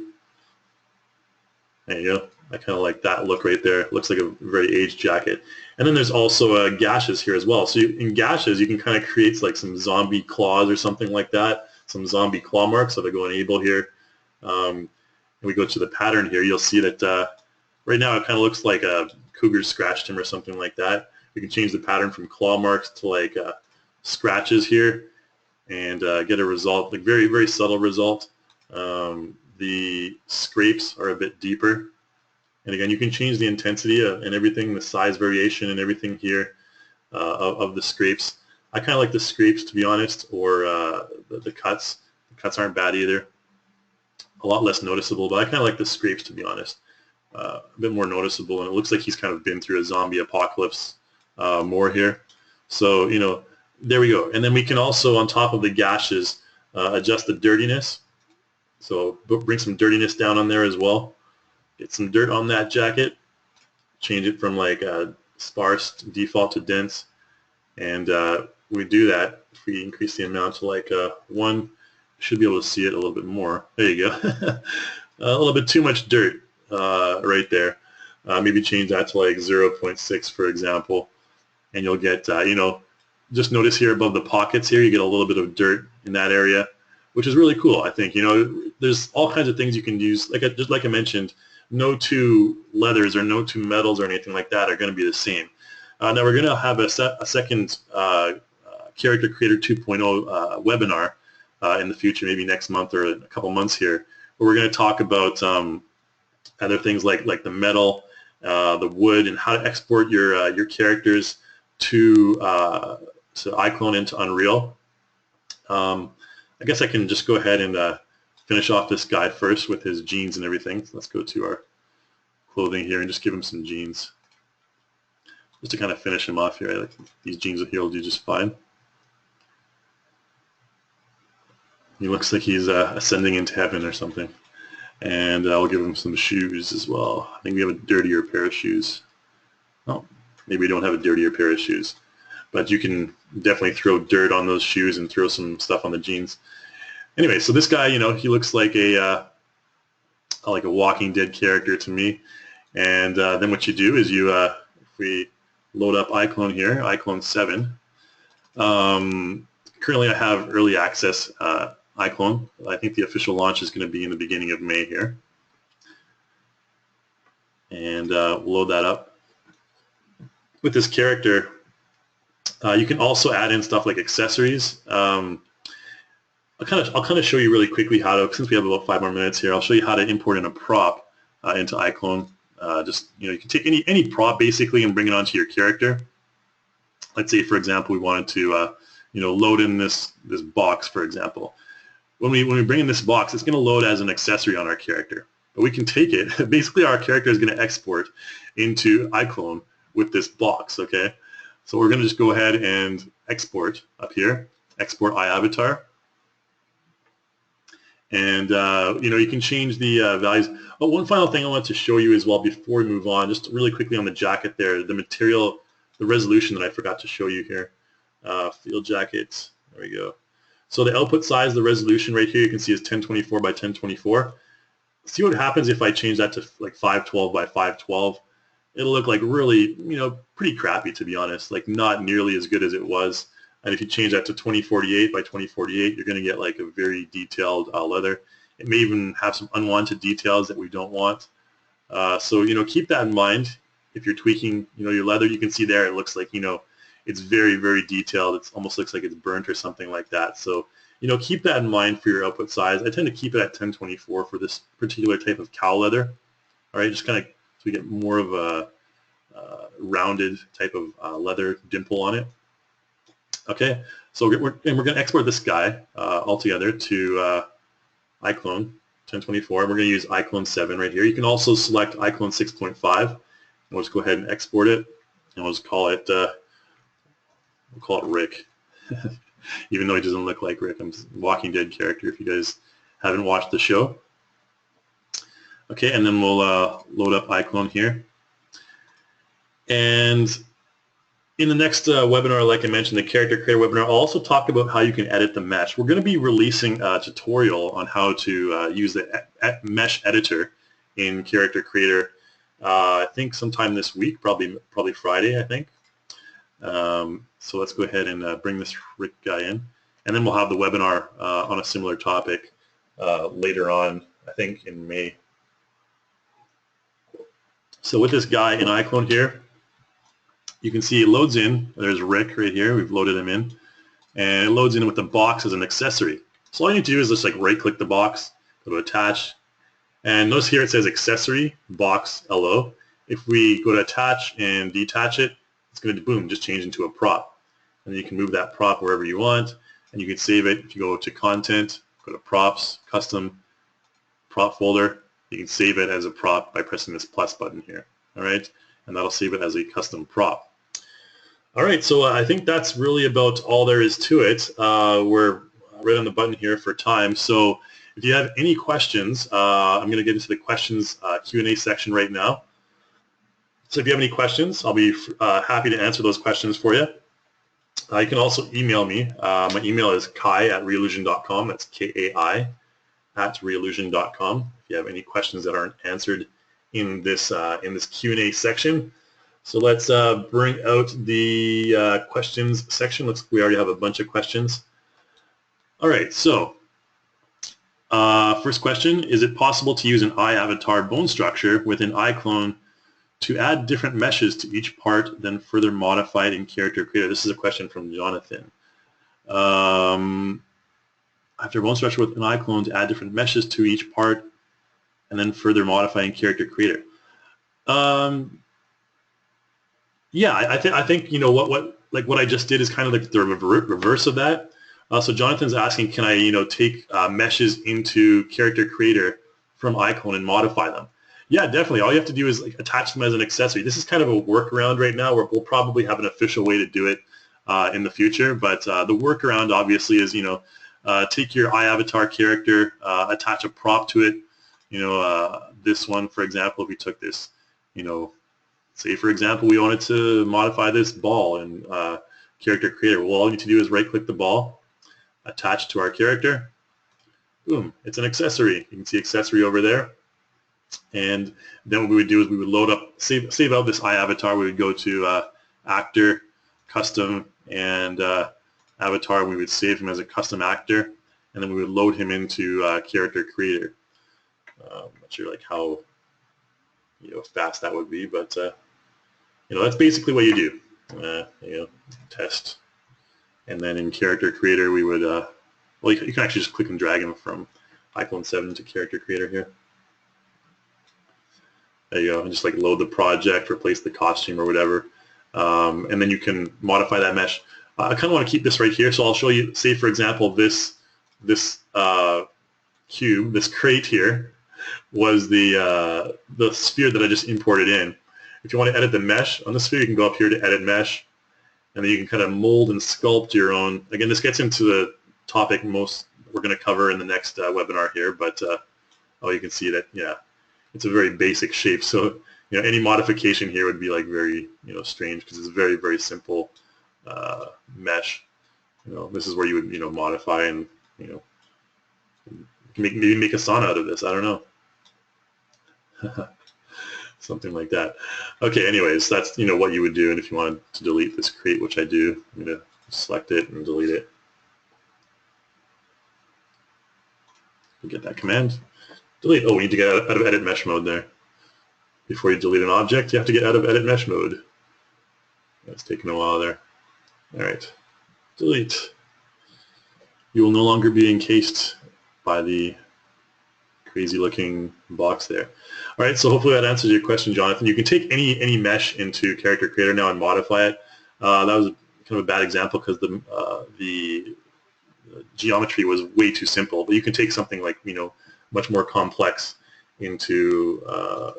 There you go. I kind of like that look right there. It looks like a very aged jacket. And then there's also gashes here as well. So in gashes, you can kind of create like some zombie claws or something like that, some zombie claw marks. So if I go enable here, and we go to the pattern here, you'll see that right now it kind of looks like a cougar scratched him or something like that. We can change the pattern from claw marks to like scratches here and get a result, like very, very subtle result. The scrapes are a bit deeper. And again, you can change the intensity and everything, the size variation and everything here of the scrapes. I kind of like the scrapes, to be honest, or the cuts. The cuts aren't bad either. A lot less noticeable, but I kind of like the scrapes, to be honest. A bit more noticeable, and it looks like he's kind of been through a zombie apocalypse more here. So, there we go. And then we can also, on top of the gashes, adjust the dirtiness. So bring some dirtiness down on there as well. Get some dirt on that jacket. Change it from like sparse default to dense. And we do that. If we increase the amount to like 1, you should be able to see it a little bit more. There you go. A little bit too much dirt right there. Maybe change that to like 0.6, for example. And you'll get, just notice here above the pockets here, you get a little bit of dirt in that area, which is really cool, I think. There's all kinds of things you can use. Just like I mentioned, no two leathers or no two metals or anything like that are going to be the same. Now we're going to have a second Character Creator 2.0 webinar in the future, maybe next month or a couple months here, where we're going to talk about other things like the metal, the wood, and how to export your characters to iClone into Unreal. I guess I can just go ahead and finish off this guy first with his jeans and everything. So let's go to our clothing here and just give him some jeans, just to kind of finish him off here. I like these jeans here will do just fine. He looks like he's ascending into heaven or something. And I'll give him some shoes as well. I think we have a dirtier pair of shoes. Oh, maybe we don't have a dirtier pair of shoes. But you can definitely throw dirt on those shoes and throw some stuff on the jeans. Anyway, so this guy, he looks like a Walking Dead character to me. And then what you do is if we load up iClone here, iClone 7. Currently I have early access iClone. I think the official launch is going to be in the beginning of May here. And we'll load that up. With this character, you can also add in stuff like accessories. I'll kind of show you really quickly how to, since we have about 5 more minutes here, I'll show you how to import in a prop into iClone. You can take any prop basically and bring it onto your character. Let's say, for example, we wanted to load in this box, for example. When we bring in this box, it's going to load as an accessory on our character. But we can take it. Basically, our character is going to export into iClone with this box. Okay. So we're going to just go ahead and export up here, export iAvatar. And you can change the values. But one final thing I want to show you as well before we move on, just really quickly on the jacket there, the material, the resolution that I forgot to show you here. Field jackets, there we go. So the output size, the resolution right here, you can see is 1024 by 1024. See what happens if I change that to like 512 by 512. It'll look like really, pretty crappy, to be honest, like not nearly as good as it was. And if you change that to 2048 by 2048, you're going to get like a very detailed leather. It may even have some unwanted details that we don't want. So, keep that in mind if you're tweaking, your leather. You can see there it looks like, it's very, very detailed. It almost looks like it's burnt or something like that. So, keep that in mind for your output size. I tend to keep it at 1024 for this particular type of cow leather. All right, just kind of so we get more of a rounded type of leather dimple on it. Okay, so we're going to export this guy altogether to iClone 1024. And we're going to use iClone 7 right here. You can also select iClone 6.5. We'll just go ahead and export it, and we'll just call it Rick. Even though he doesn't look like Rick. I'm a Walking Dead character if you guys haven't watched the show. Okay, and then we'll load up iClone here. And in the next webinar, like I mentioned, the Character Creator webinar, I'll also talk about how you can edit the mesh. We're going to be releasing a tutorial on how to use the mesh editor in Character Creator, I think sometime this week, probably Friday, I think. So let's go ahead and bring this Rick guy in. And then we'll have the webinar on a similar topic later on, I think in May. So with this guy in iClone here, you can see it loads in. There's Rick right here. We've loaded him in. And it loads in with the box as an accessory. So all you need to do is just like right-click the box, go to Attach. And notice here it says Accessory, Box, LO. If we go to Attach and detach it, it's going to, boom, just change into a prop. And you can move that prop wherever you want. And you can save it. If you go to Content, go to Props, Custom, Prop Folder, you can save it as a prop by pressing this plus button here. All right? And that'll save it as a custom prop. All right, so I think that's really about all there is to it. We're right on the button here for time. So if you have any questions, I'm going to get into the questions Q&A section right now. So if you have any questions, I'll be happy to answer those questions for you. You can also email me. My email is kai@reallusion.com. That's K-A-I @reallusion.com. If you have any questions that aren't answered in this Q&A section. So let's bring out the questions section. We already have a bunch of questions. All right, so first question, is it possible to use an iAvatar bone structure within iClone to add different meshes to each part, then further modify it in Character Creator? This is a question from Jonathan. After bone structure with an iClone to add different meshes to each part, and then further modify in Character Creator. Yeah, I think what I just did is kind of like the reverse of that. So Jonathan's asking, can I take meshes into Character Creator from iClone and modify them? Yeah, definitely. All you have to do is like attach them as an accessory. This is kind of a workaround right now. We'll probably have an official way to do it in the future, but the workaround obviously is take your iAvatar character, attach a prop to it. This one, for example, if we took this, say for example we wanted to modify this ball in Character Creator. Well, all you need to do is right-click the ball, attach to our character. Boom, it's an accessory. You can see accessory over there. And then what we would do is we would load up, save out this iAvatar. We would go to Actor, Custom, and Avatar. We would save him as a custom actor, and then we would load him into Character Creator. I'm not sure like how fast that would be, but that's basically what you do. Test, and then in Character Creator we would well, you can actually just click and drag him from iClone 7 to Character Creator here. There you go, and just like load the project, replace the costume or whatever, and then you can modify that mesh. I kind of want to keep this right here, so I'll show you. Say for example, this cube, this crate here, was the sphere that I just imported in. If you want to edit the mesh on the sphere, you can go up here to Edit Mesh, and then you can kind of mold and sculpt your own. Again, this gets into the topic we're we're going to cover in the next webinar here. But oh, you can see that, yeah, it's a very basic shape. So any modification here would be like very strange because it's a very, very simple mesh. This is where you would modify and maybe make a sauna out of this. I don't know. Something like that. Okay, anyways, that's what you would do. And if you wanted to delete this crate, which I do, I'm going to select it and delete it. You get that command. Delete. Oh, we need to get out of edit mesh mode there. Before you delete an object, you have to get out of edit mesh mode. That's taking a while there. All right. Delete. You will no longer be encased by the crazy looking box there. All right, so hopefully that answers your question, Jonathan. You can take any mesh into Character Creator now and modify it. That was kind of a bad example because the geometry was way too simple, but you can take something like much more complex into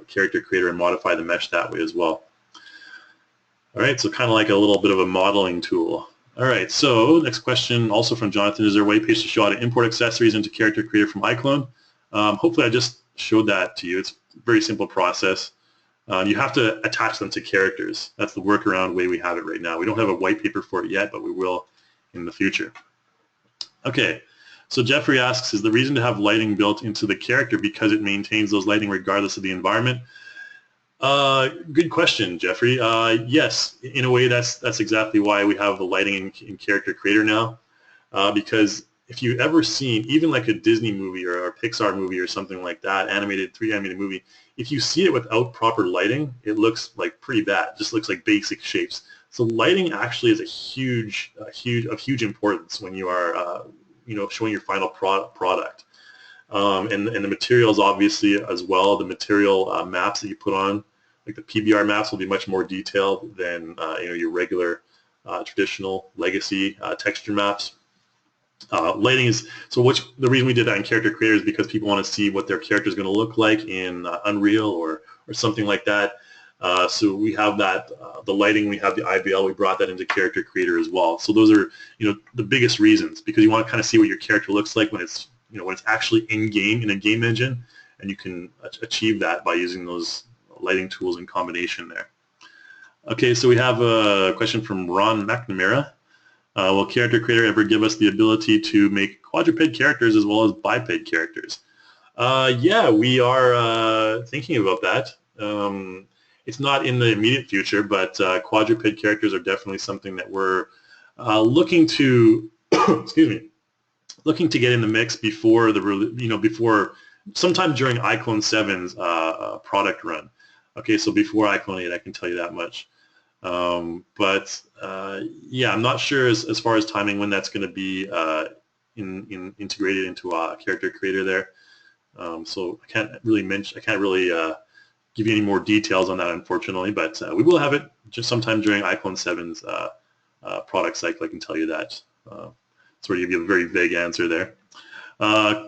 Character Creator and modify the mesh that way as well. All right, so kind of like a little bit of a modeling tool. All right, so next question also from Jonathan. Is there a way page to show how to import accessories into Character Creator from iClone? Hopefully I just showed that to you. It's a very simple process. You have to attach them to characters. That's the workaround way we have it right now. We don't have a white paper for it yet, but we will in the future. Okay, so Jeffrey asks, is the reason to have lighting built into the character because it maintains those lighting regardless of the environment? Good question, Jeffrey. Yes, in a way that's exactly why we have the lighting in Character Creator now, because if you've ever seen even like a Disney movie or a Pixar movie or something like that, 3D animated movie, if you see it without proper lighting, it looks like pretty bad. It just looks like basic shapes. So lighting actually is of huge importance when you are showing your final product. And the materials obviously as well. The material maps that you put on, like the PBR maps, will be much more detailed than your regular traditional legacy texture maps. Lighting is the reason we did that in Character Creator is because people want to see what their character is going to look like in Unreal or something like that. So we have that the lighting, we have the IBL, we brought that into Character Creator as well. So those are the biggest reasons, because you want to kind of see what your character looks like when it's when it's actually in game in a game engine, and you can achieve that by using those lighting tools in combination there. Okay, so we have a question from Ron McNamara. Will Character Creator ever give us the ability to make quadruped characters as well as biped characters? Yeah, we are thinking about that. It's not in the immediate future, but quadruped characters are definitely something that we're looking to, excuse me, looking to get in the mix before before sometime during iClone 7's product run. Okay, so before iClone 8, I can tell you that much. Yeah, I'm not sure as far as timing when that's going to be integrated into Character Creator there. So I can't really give you any more details on that, unfortunately, but we will have it just sometime during iClone 7's product cycle. I can tell you that. Sort of give you a very vague answer there.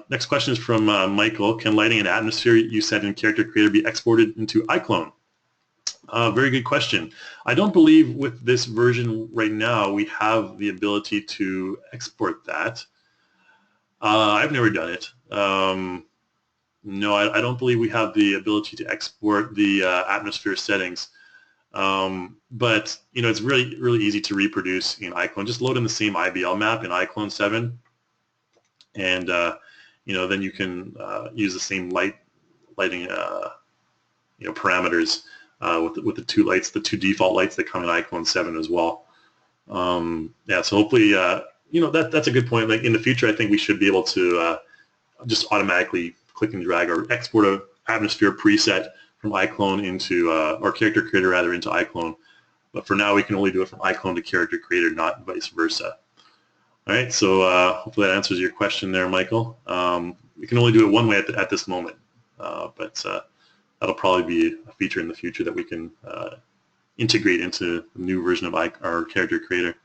Next question is from Michael. Can lighting and atmosphere you set in Character Creator be exported into iClone? Very good question. I don't believe with this version right now we have the ability to export that. I've never done it. No, I don't believe we have the ability to export the atmosphere settings. But it's really easy to reproduce in iClone. Just load in the same IBL map in iClone 7, and then you can use the same lighting parameters with the two lights, the two default lights that come in iClone 7 as well. Yeah, so hopefully that's a good point. Like in the future, I think we should be able to just automatically click and drag or export a atmosphere preset from iClone into, or Character Creator rather, into iClone. But for now, we can only do it from iClone to Character Creator, not vice versa. All right, so hopefully that answers your question there, Michael. We can only do it one way at this moment, but that'll probably be a feature in the future that we can integrate into the new version of our Character Creator.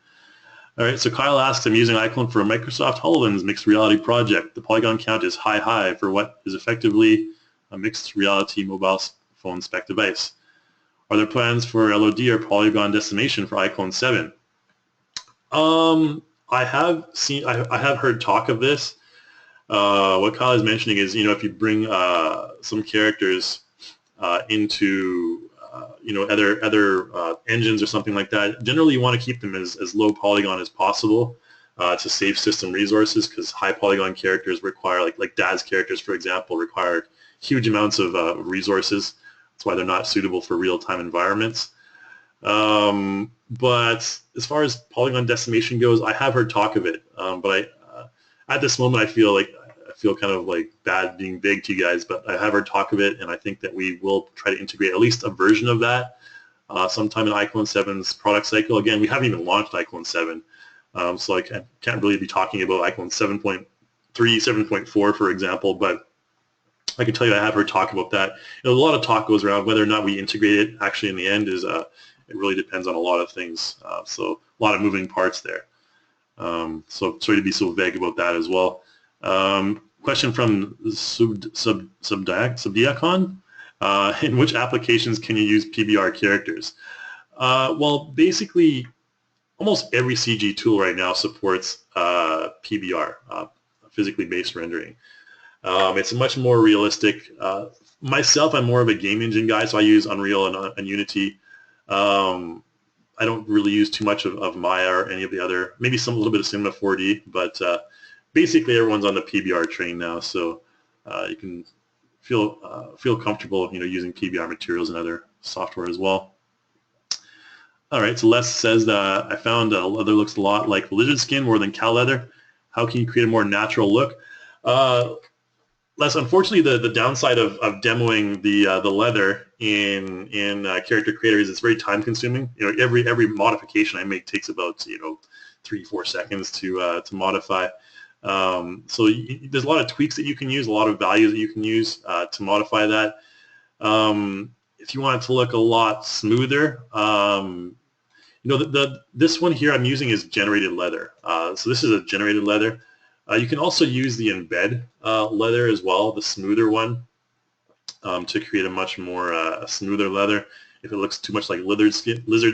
All right, so Kyle asks, I'm using iClone for a Microsoft HoloLens mixed reality project. The polygon count is high for what is effectively a mixed reality mobile phone spec device. Are there plans for LOD or polygon decimation for iClone 7? I have heard talk of this. what Kyle is mentioning is, if you bring some characters into other engines or something like that, generally you want to keep them as low polygon as possible to save system resources, because high polygon characters require, like Dad's characters, for example, require huge amounts of resources. That's why they're not suitable for real-time environments. But as far as polygon decimation goes, I have heard talk of it, but at this moment I feel kind of like bad being big to you guys, but I have heard talk of it, and I think that we will try to integrate at least a version of that sometime in iClone 7's product cycle. Again, we haven't even launched iClone 7, so I can't really be talking about iClone 7.3, 7.4, for example, but I can tell you I have heard talk about that. A lot of talk goes around whether or not we integrate it. Actually, in the end, it really depends on a lot of things. So a lot of moving parts there. So sorry to be so vague about that as well. Question from Subdiacon. In which applications can you use PBR characters? Well, basically, almost every CG tool right now supports PBR, physically based rendering. It's much more realistic. Myself, I'm more of a game engine guy, so I use Unreal and Unity. I don't really use too much of Maya or any of the other, maybe a little bit of Cinema 4D, but basically everyone's on the PBR train now, so you can feel comfortable, using PBR materials and other software as well. All right, so Les says that I found leather looks a lot like lizard skin more than cow leather. How can you create a more natural look? Les, unfortunately, the downside of demoing the leather in Character Creator is it's very time consuming. Every modification I make takes about 3-4 seconds to modify. So there's a lot of tweaks that you can use, a lot of values that you can use to modify that. If you want it to look a lot smoother, this one here I'm using is generated leather. So this is a generated leather. You can also use the embed leather as well, the smoother one, to create a much more smoother leather. If it looks too much like lizard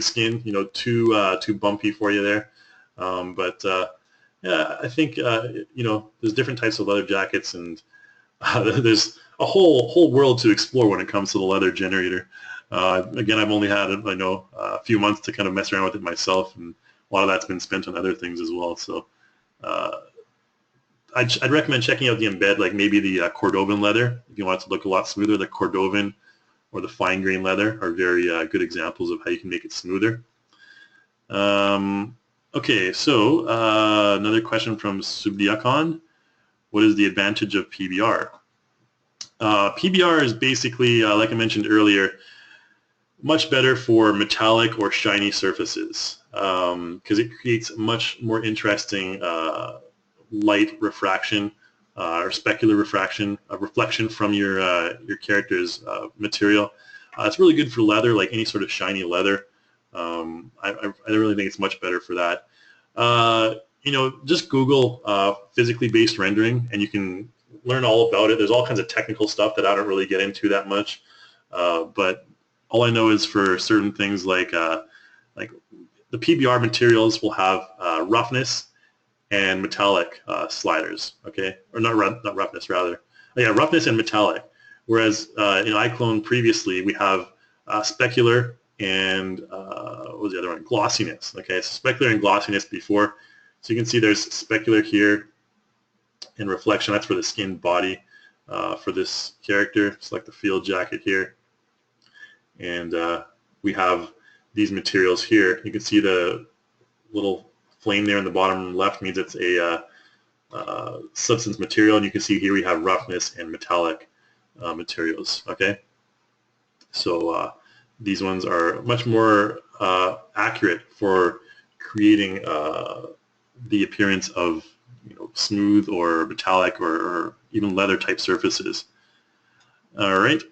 skin, too bumpy for you there. Yeah, I think there's different types of leather jackets, and there's a whole world to explore when it comes to the leather generator. Again, I've only had a few months to kind of mess around with it myself, and a lot of that's been spent on other things as well. So I'd recommend checking out the embed, like maybe the Cordovan leather. If you want it to look a lot smoother, the Cordovan or the fine grain leather are very good examples of how you can make it smoother. Okay, so another question from Subdiakon. What is the advantage of PBR? PBR is basically, like I mentioned earlier, much better for metallic or shiny surfaces because it creates much more interesting light refraction or specular reflection from your character's material. It's really good for leather, like any sort of shiny leather. I really think it's much better for that. Just Google physically based rendering, and you can learn all about it. There's all kinds of technical stuff that I don't really get into that much, but all I know is for certain things like the PBR materials will have roughness and metallic sliders, okay? Or not roughness, rather. Yeah, roughness and metallic. Whereas in iClone previously, we have specular and what was the other one? Glossiness, okay? So specular and glossiness before. So you can see there's specular here and reflection. That's for the skin body for this character. Select the field jacket here. And we have these materials here. You can see the little flame there in the bottom left means it's a substance material, and you can see here we have roughness and metallic materials, okay? So these ones are much more accurate for creating the appearance of smooth or metallic or even leather type surfaces. All right.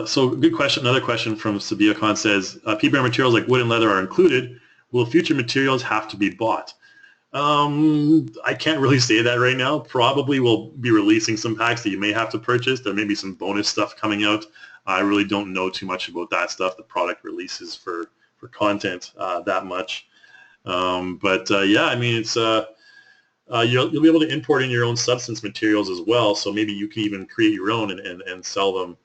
So good question. Another question from Sabia Khan says, PBR materials like wood and leather are included. Will future materials have to be bought? I can't really say that right now. Probably we'll be releasing some packs that you may have to purchase. There may be some bonus stuff coming out. I really don't know too much about that stuff. The product releases for content that much. Yeah, I mean, you'll be able to import in your own substance materials as well, so maybe you can even create your own and sell them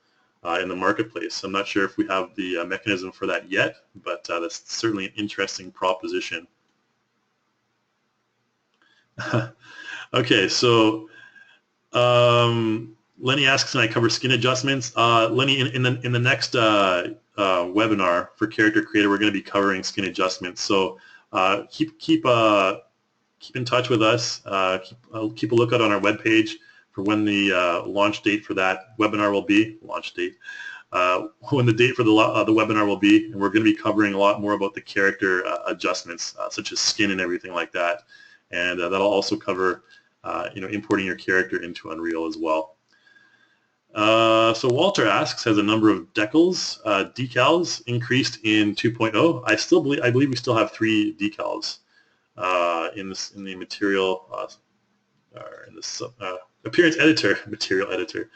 in the marketplace. I'm not sure if we have the mechanism for that yet, but that's certainly an interesting proposition. Okay, so Lenny asks, can I cover skin adjustments? Lenny, in the next webinar for Character Creator, we're going to be covering skin adjustments. So keep in touch with us. Keep a lookout on our webpage for when the launch date for that webinar will be. Launch date. When the date for the webinar will be, and we're going to be covering a lot more about the character adjustments, such as skin and everything like that. And that'll also cover importing your character into Unreal as well. So Walter asks, has a number of decals increased in 2.0? I believe we still have 3 decals in the material or in the appearance editor, material editor.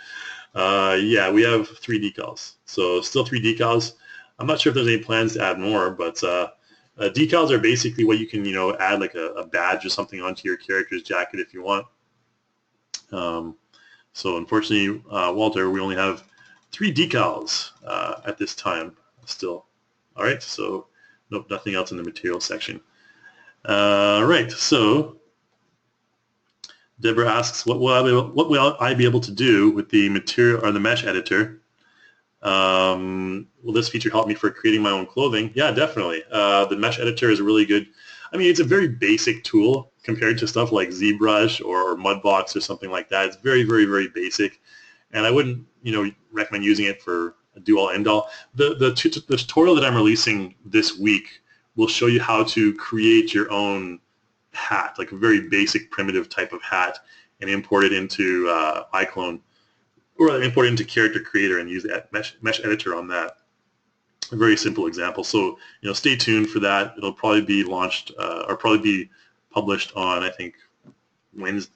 Yeah, we have 3 decals. So still 3 decals. I'm not sure if there's any plans to add more, but decals are basically what you can add like a badge or something onto your character's jacket if you want. So unfortunately, Walter, we only have 3 decals at this time still. All right, so nope, nothing else in the material section. Right, so Deborah asks, what will I be able to do with the material or the mesh editor? Will this feature help me for creating my own clothing? Yeah, definitely. The mesh editor is a really good. I mean, it's a very basic tool compared to stuff like ZBrush or Mudbox or something like that. It's very, very, very basic, and I wouldn't, recommend using it for a do-all, end-all. The tutorial that I'm releasing this week will show you how to create your own hat, like a very basic, primitive type of hat, and import it into iClone, or import it into Character Creator and use the mesh editor on that. A very simple example. So stay tuned for that. It'll probably be launched or probably be published on, I think, Wednesday,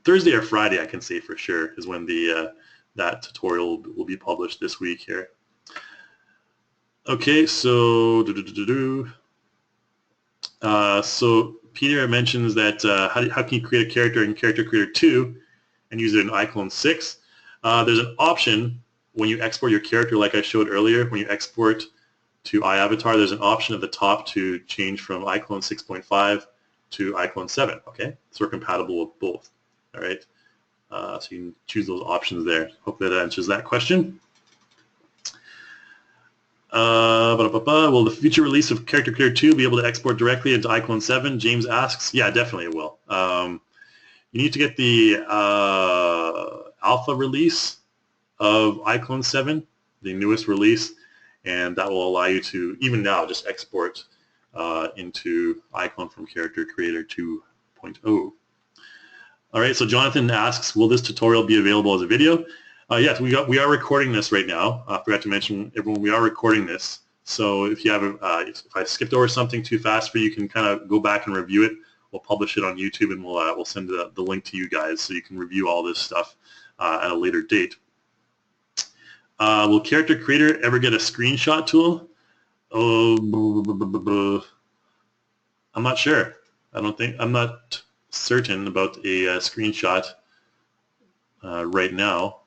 Thursday or Friday. I can say for sure is when the that tutorial will be published this week here. Okay, so so Peter mentions that how can you create a character in Character Creator 2 and use it in iClone 6? There's an option when you export your character, like I showed earlier. When you export to iAvatar, there's an option at the top to change from iClone 6.5 to iClone 7. Okay, so we're compatible with both. All right, so you can choose those options there. Hope that answers that question. Will the future release of Character Creator 2 be able to export directly into iClone 7? James asks. Yeah, definitely it will. You need to get the alpha release of iClone 7, the newest release, and that will allow you to, even now, just export into iClone from Character Creator 2.0. All right, so Jonathan asks, will this tutorial be available as a video? Yes, we are recording this right now. I forgot to mention, everyone, we are recording this. So if you have, if I skipped over something too fast for you, you can kind of go back and review it. We'll publish it on YouTube, and we'll send the link to you guys so you can review all this stuff at a later date. Will Character Creator ever get a screenshot tool? Oh, I'm not sure. I'm not certain about a screenshot right now.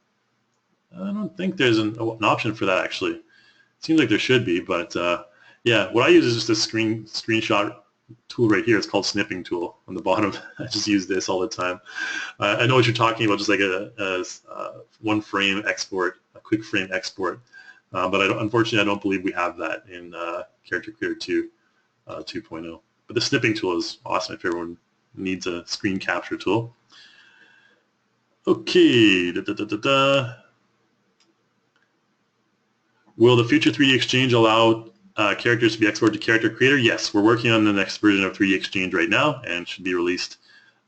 I don't think there's an option for that, actually. It seems like there should be, but yeah, what I use is just a screenshot tool right here. It's called Snipping Tool on the bottom. I just use this all the time. I know what you're talking about, just like a one frame export, a quick frame export. But unfortunately, I don't believe we have that in Character Creator 2 2.0. But the Snipping Tool is awesome if everyone needs a screen capture tool. Okay. Will the future 3D Exchange allow characters to be exported to Character Creator? Yes, we're working on the next version of 3D Exchange right now, and should be released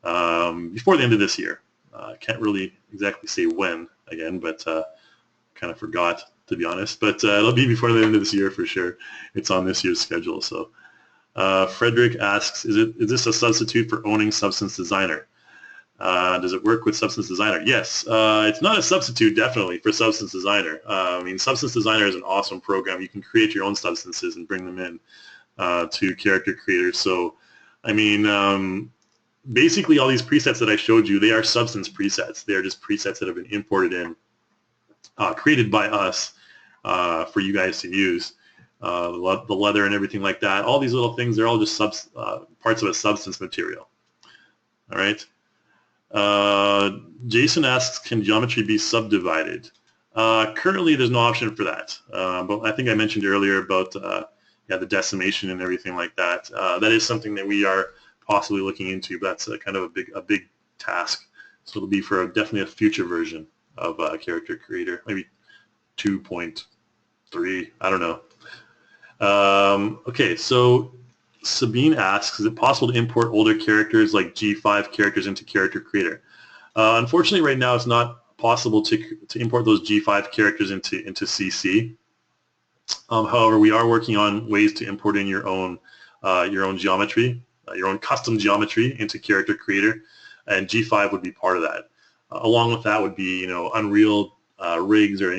before the end of this year. I can't really exactly say when, again, but kind of forgot, to be honest. But it'll be before the end of this year for sure. It's on this year's schedule. So Frederick asks, is this a substitute for owning Substance Designer? Does it work with Substance Designer? Yes, it's not a substitute, definitely, for Substance Designer. I mean, Substance Designer is an awesome program. You can create your own substances and bring them in to Character Creator. So, I mean, basically all these presets that I showed you, they are substance presets. They are just presets that have been imported in, created by us for you guys to use. The leather and everything like that, all these little things, they're all just parts of a substance material. All right. Jason asks, can geometry be subdivided? Currently, there's no option for that. But I think I mentioned earlier about the decimation and everything like that. That is something that we are possibly looking into, but that's kind of a big task. So it'll be for definitely a future version of Character Creator, maybe 2.3. I don't know. Okay, so Sabine asks, is it possible to import older characters like G5 characters into Character Creator? Unfortunately, right now it's not possible to import those G5 characters into CC. However, we are working on ways to import in your own geometry, your own custom geometry into Character Creator, and G5 would be part of that. Along with that would be, Unreal rigs or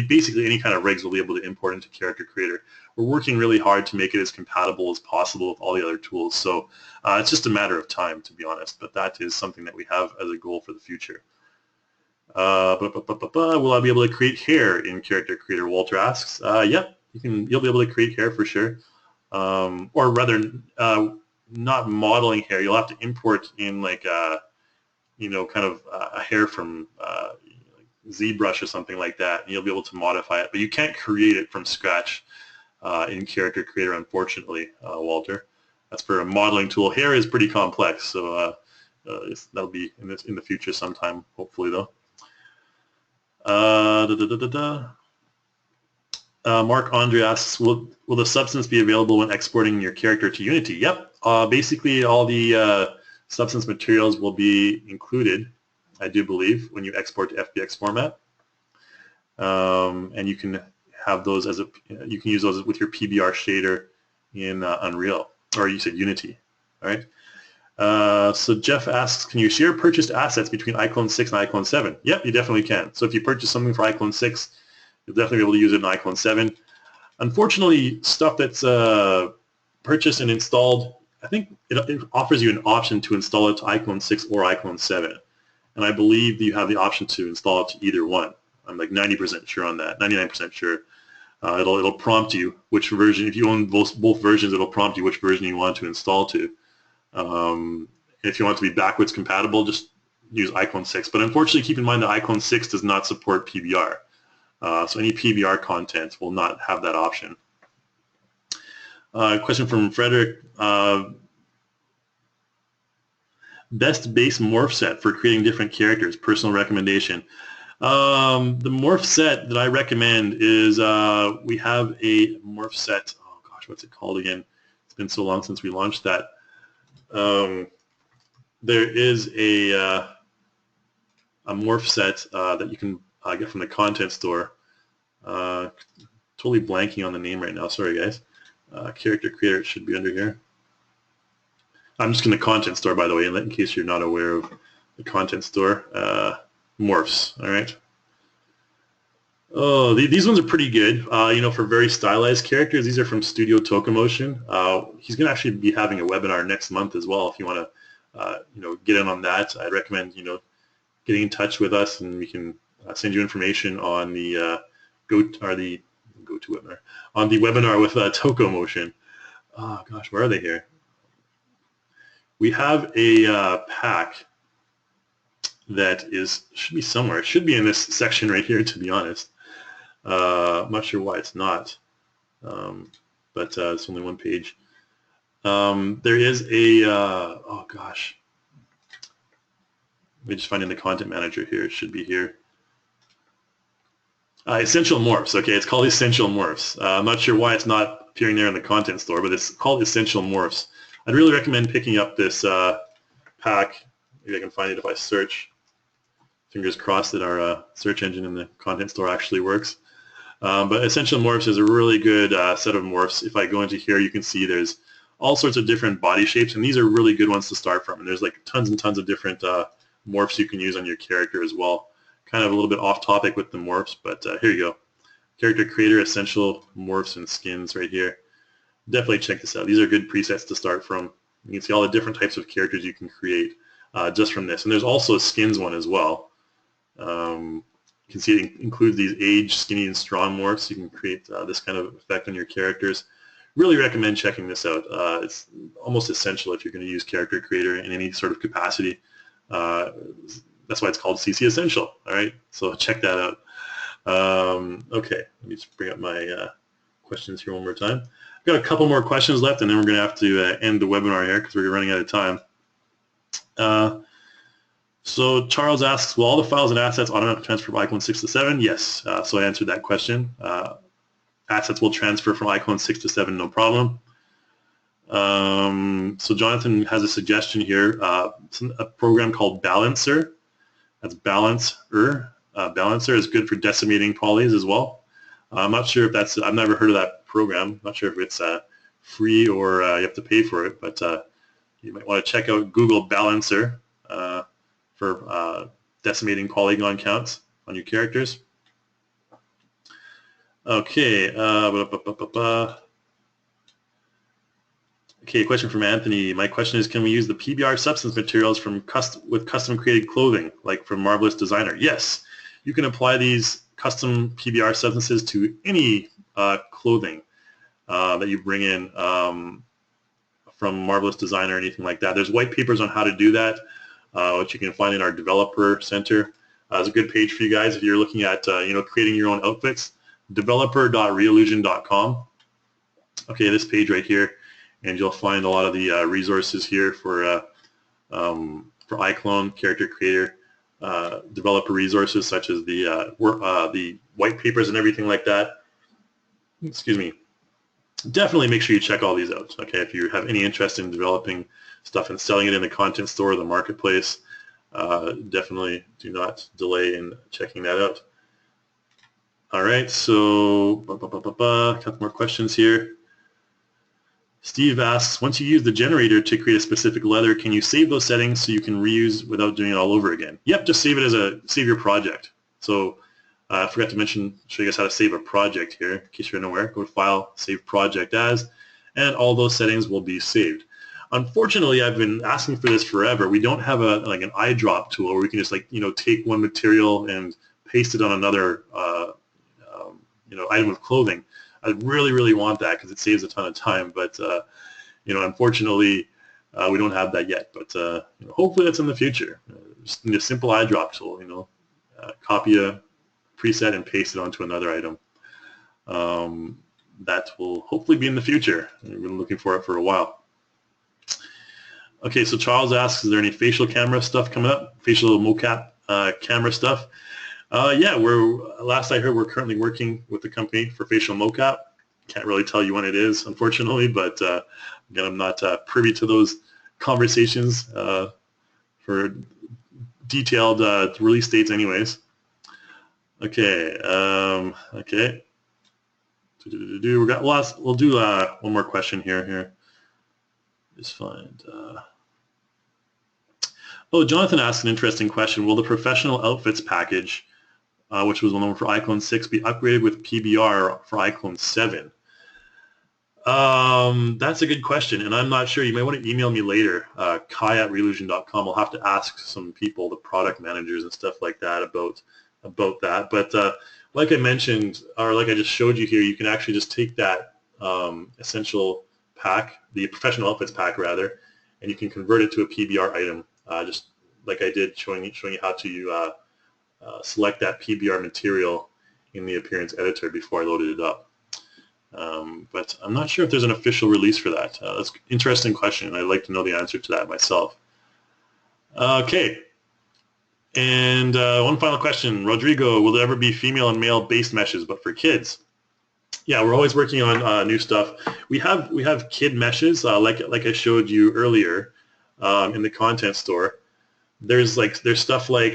basically any kind of rigs we'll be able to import into Character Creator. We're working really hard to make it as compatible as possible with all the other tools. So it's just a matter of time, to be honest. But that is something that we have as a goal for the future. Will I be able to create hair in Character Creator? Walter asks. Yep, you'll be able to create hair for sure. Or rather, not modeling hair. You'll have to import in like kind of a hair from ZBrush or something like that, and you'll be able to modify it. But you can't create it from scratch in Character Creator, unfortunately, Walter. That's for a modeling tool. Hair is pretty complex, so that'll be in the future sometime, hopefully, though. Mark Andre asks, will the substance be available when exporting your character to Unity? Yep. Basically, all the substance materials will be included, I do believe, when you export to FBX format. And you can have those you can use those with your PBR shader in Unreal, or you said Unity. All right. So Jeff asks, can you share purchased assets between iClone 6 and iClone 7? Yep, you definitely can. So if you purchase something for iClone 6, you'll definitely be able to use it in iClone 7. Unfortunately, stuff that's purchased and installed, I think it offers you an option to install it to iClone 6 or iClone 7. And I believe you have the option to install it to either one. I'm like 90% sure on that, 99% sure. It'll prompt you which version, if you own both versions, it'll prompt you which version you want to install to. If you want it to be backwards compatible, just use iClone 6. But unfortunately, keep in mind that iClone 6 does not support PBR. So any PBR content will not have that option. Question from Frederick. Best base morph set for creating different characters, personal recommendation. The morph set that I recommend is we have a morph set. Oh gosh, what's it called again? It's been so long since we launched that. There is a morph set that you can get from the content store. Totally blanking on the name right now. Sorry, guys. Character Creator, it should be under here. I'm just in the content store, by the way, in case you're not aware of the content store. Morphs, all right? Oh, these ones are pretty good. For very stylized characters, these are from Studio Tokamotion. He's going to actually be having a webinar next month as well. If you want to, get in on that, I'd recommend, getting in touch with us, and we can send you information on the GoToWebinar on the webinar with Tokamotion. Oh gosh, where are they here? We have a pack that should be somewhere. It should be in this section right here, to be honest. I'm not sure why it's not, but it's only one page. There is a, oh gosh. Let me just find in the content manager here. It should be here. Essential Morphs. Okay, it's called Essential Morphs. I'm not sure why it's not appearing there in the content store, but it's called Essential Morphs. I'd really recommend picking up this pack. Maybe I can find it if I search. Fingers crossed that our search engine in the content store actually works. But Essential Morphs is a really good set of morphs. If I go into here, you can see there's all sorts of different body shapes, and these are really good ones to start from. And there's like tons and tons of different morphs you can use on your character as well. Kind of a little bit off topic with the morphs, but here you go. Character Creator, Essential Morphs and Skins right here. Definitely check this out. These are good presets to start from. You can see all the different types of characters you can create just from this. And there's also a skins one as well. You can see it includes these age, skinny, and strong morphs. You can create this kind of effect on your characters. Really recommend checking this out. It's almost essential if you're going to use Character Creator in any sort of capacity. That's why it's called CC Essential. All right, so check that out. Okay, let me just bring up my questions here one more time. I've got a couple more questions left, and then we're going to have to end the webinar here because we're running out of time. So Charles asks, will all the files and assets automatically transfer from iClone 6 to 7? Yes, so I answered that question. Assets will transfer from iClone 6 to 7, no problem. So Jonathan has a suggestion here, a program called Balancer. That's Balancer. Balancer is good for decimating polys as well. I'm not sure if that's, I've never heard of that program. I'm not sure if it's free or you have to pay for it, but you might want to check out Google Balancer for decimating polygon counts on your characters. Okay, okay, question from Anthony. My question is, can we use the PBR substance materials from with custom created clothing, like from Marvelous Designer? Yes, you can apply these custom PBR substances to any clothing that you bring in from Marvelous Designer or anything like that. There's white papers on how to do that, which you can find in our developer center. It's a good page for you guys if you're looking at creating your own outfits. Developer.reallusion.com. Okay, this page right here, and you'll find a lot of the resources here for iClone, Character Creator, developer resources such as the white papers and everything like that. Excuse me. Definitely make sure you check all these out. Okay, if you have any interest in developing stuff and selling it in the content store or the marketplace, definitely do not delay in checking that out. All right, so a couple more questions here. Steve asks, once you use the generator to create a specific leather, can you save those settings so you can reuse without doing it all over again? Yep, just save it as save your project. So I forgot to show you guys how to save a project here. In case you're unaware, go to File, Save Project As, and all those settings will be saved. Unfortunately, I've been asking for this forever. We don't have like an eyedrop tool where we can just take one material and paste it on another item of clothing. I really, really want that because it saves a ton of time. But unfortunately, we don't have that yet. But hopefully, that's in the future. Just a simple eyedrop tool. Copy a preset and paste it onto another item. That will hopefully be in the future. We've been looking for it for a while. Okay, so Charles asks, is there any facial camera stuff coming up? Facial mocap camera stuff? Yeah, last I heard, we're currently working with the company for facial mocap. Can't really tell you when it is, unfortunately, but again, I'm not privy to those conversations for detailed release dates anyways. Okay, okay. We'll do one more question here. Just find. Oh, Jonathan asked an interesting question. Will the professional outfits package, which was one for iClone 6, be upgraded with PBR for iClone 7? That's a good question, and I'm not sure. You may want to email me later, kai@reallusion.com. I'll have to ask some people, the product managers and stuff like that, about that. But like I mentioned, or like I just showed you here, you can actually just take that essential pack, the professional outfits pack rather, and you can convert it to a PBR item, just like I did, showing you how to select that PBR material in the appearance editor before I loaded it up. But I'm not sure if there's an official release for that. That's an interesting question, and I'd like to know the answer to that myself. Okay. And one final question. Rodrigo, will there ever be female and male base meshes, but for kids? Yeah, we're always working on new stuff. We have kid meshes, like I showed you earlier in the content store. There's stuff like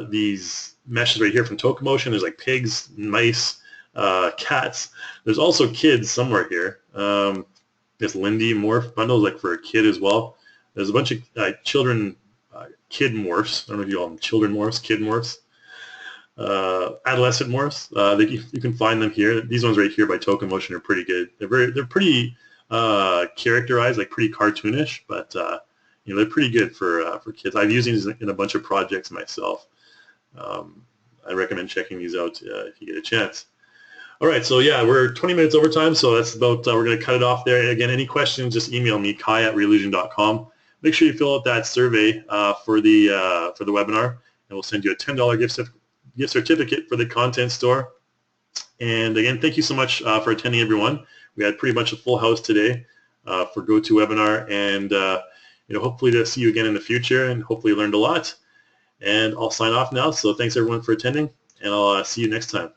these meshes right here from Tokamotion. There's like pigs, mice, cats. There's also kids somewhere here. This Lindy morph bundle is like for a kid as well. There's a bunch of children kid morphs. I don't know if you call them children morphs, kid morphs, adolescent morphs. You can find them here. These ones right here by Tokamotion are pretty good. They're pretty characterized, like pretty cartoonish, but you know, they're pretty good for kids. I've used these in a bunch of projects myself. I recommend checking these out if you get a chance. All right, so yeah, we're 20 minutes over time, so that's about, we're going to cut it off there. Again, any questions, just email me, kai@reallusion.com. Make sure you fill out that survey for the webinar, and we'll send you a $10 gift certificate for the content store. And again, thank you so much for attending, everyone. We had pretty much a full house today for GoToWebinar, and you know, hopefully to see you again in the future, and hopefully you learned a lot. And I'll sign off now, so thanks everyone for attending, and I'll see you next time.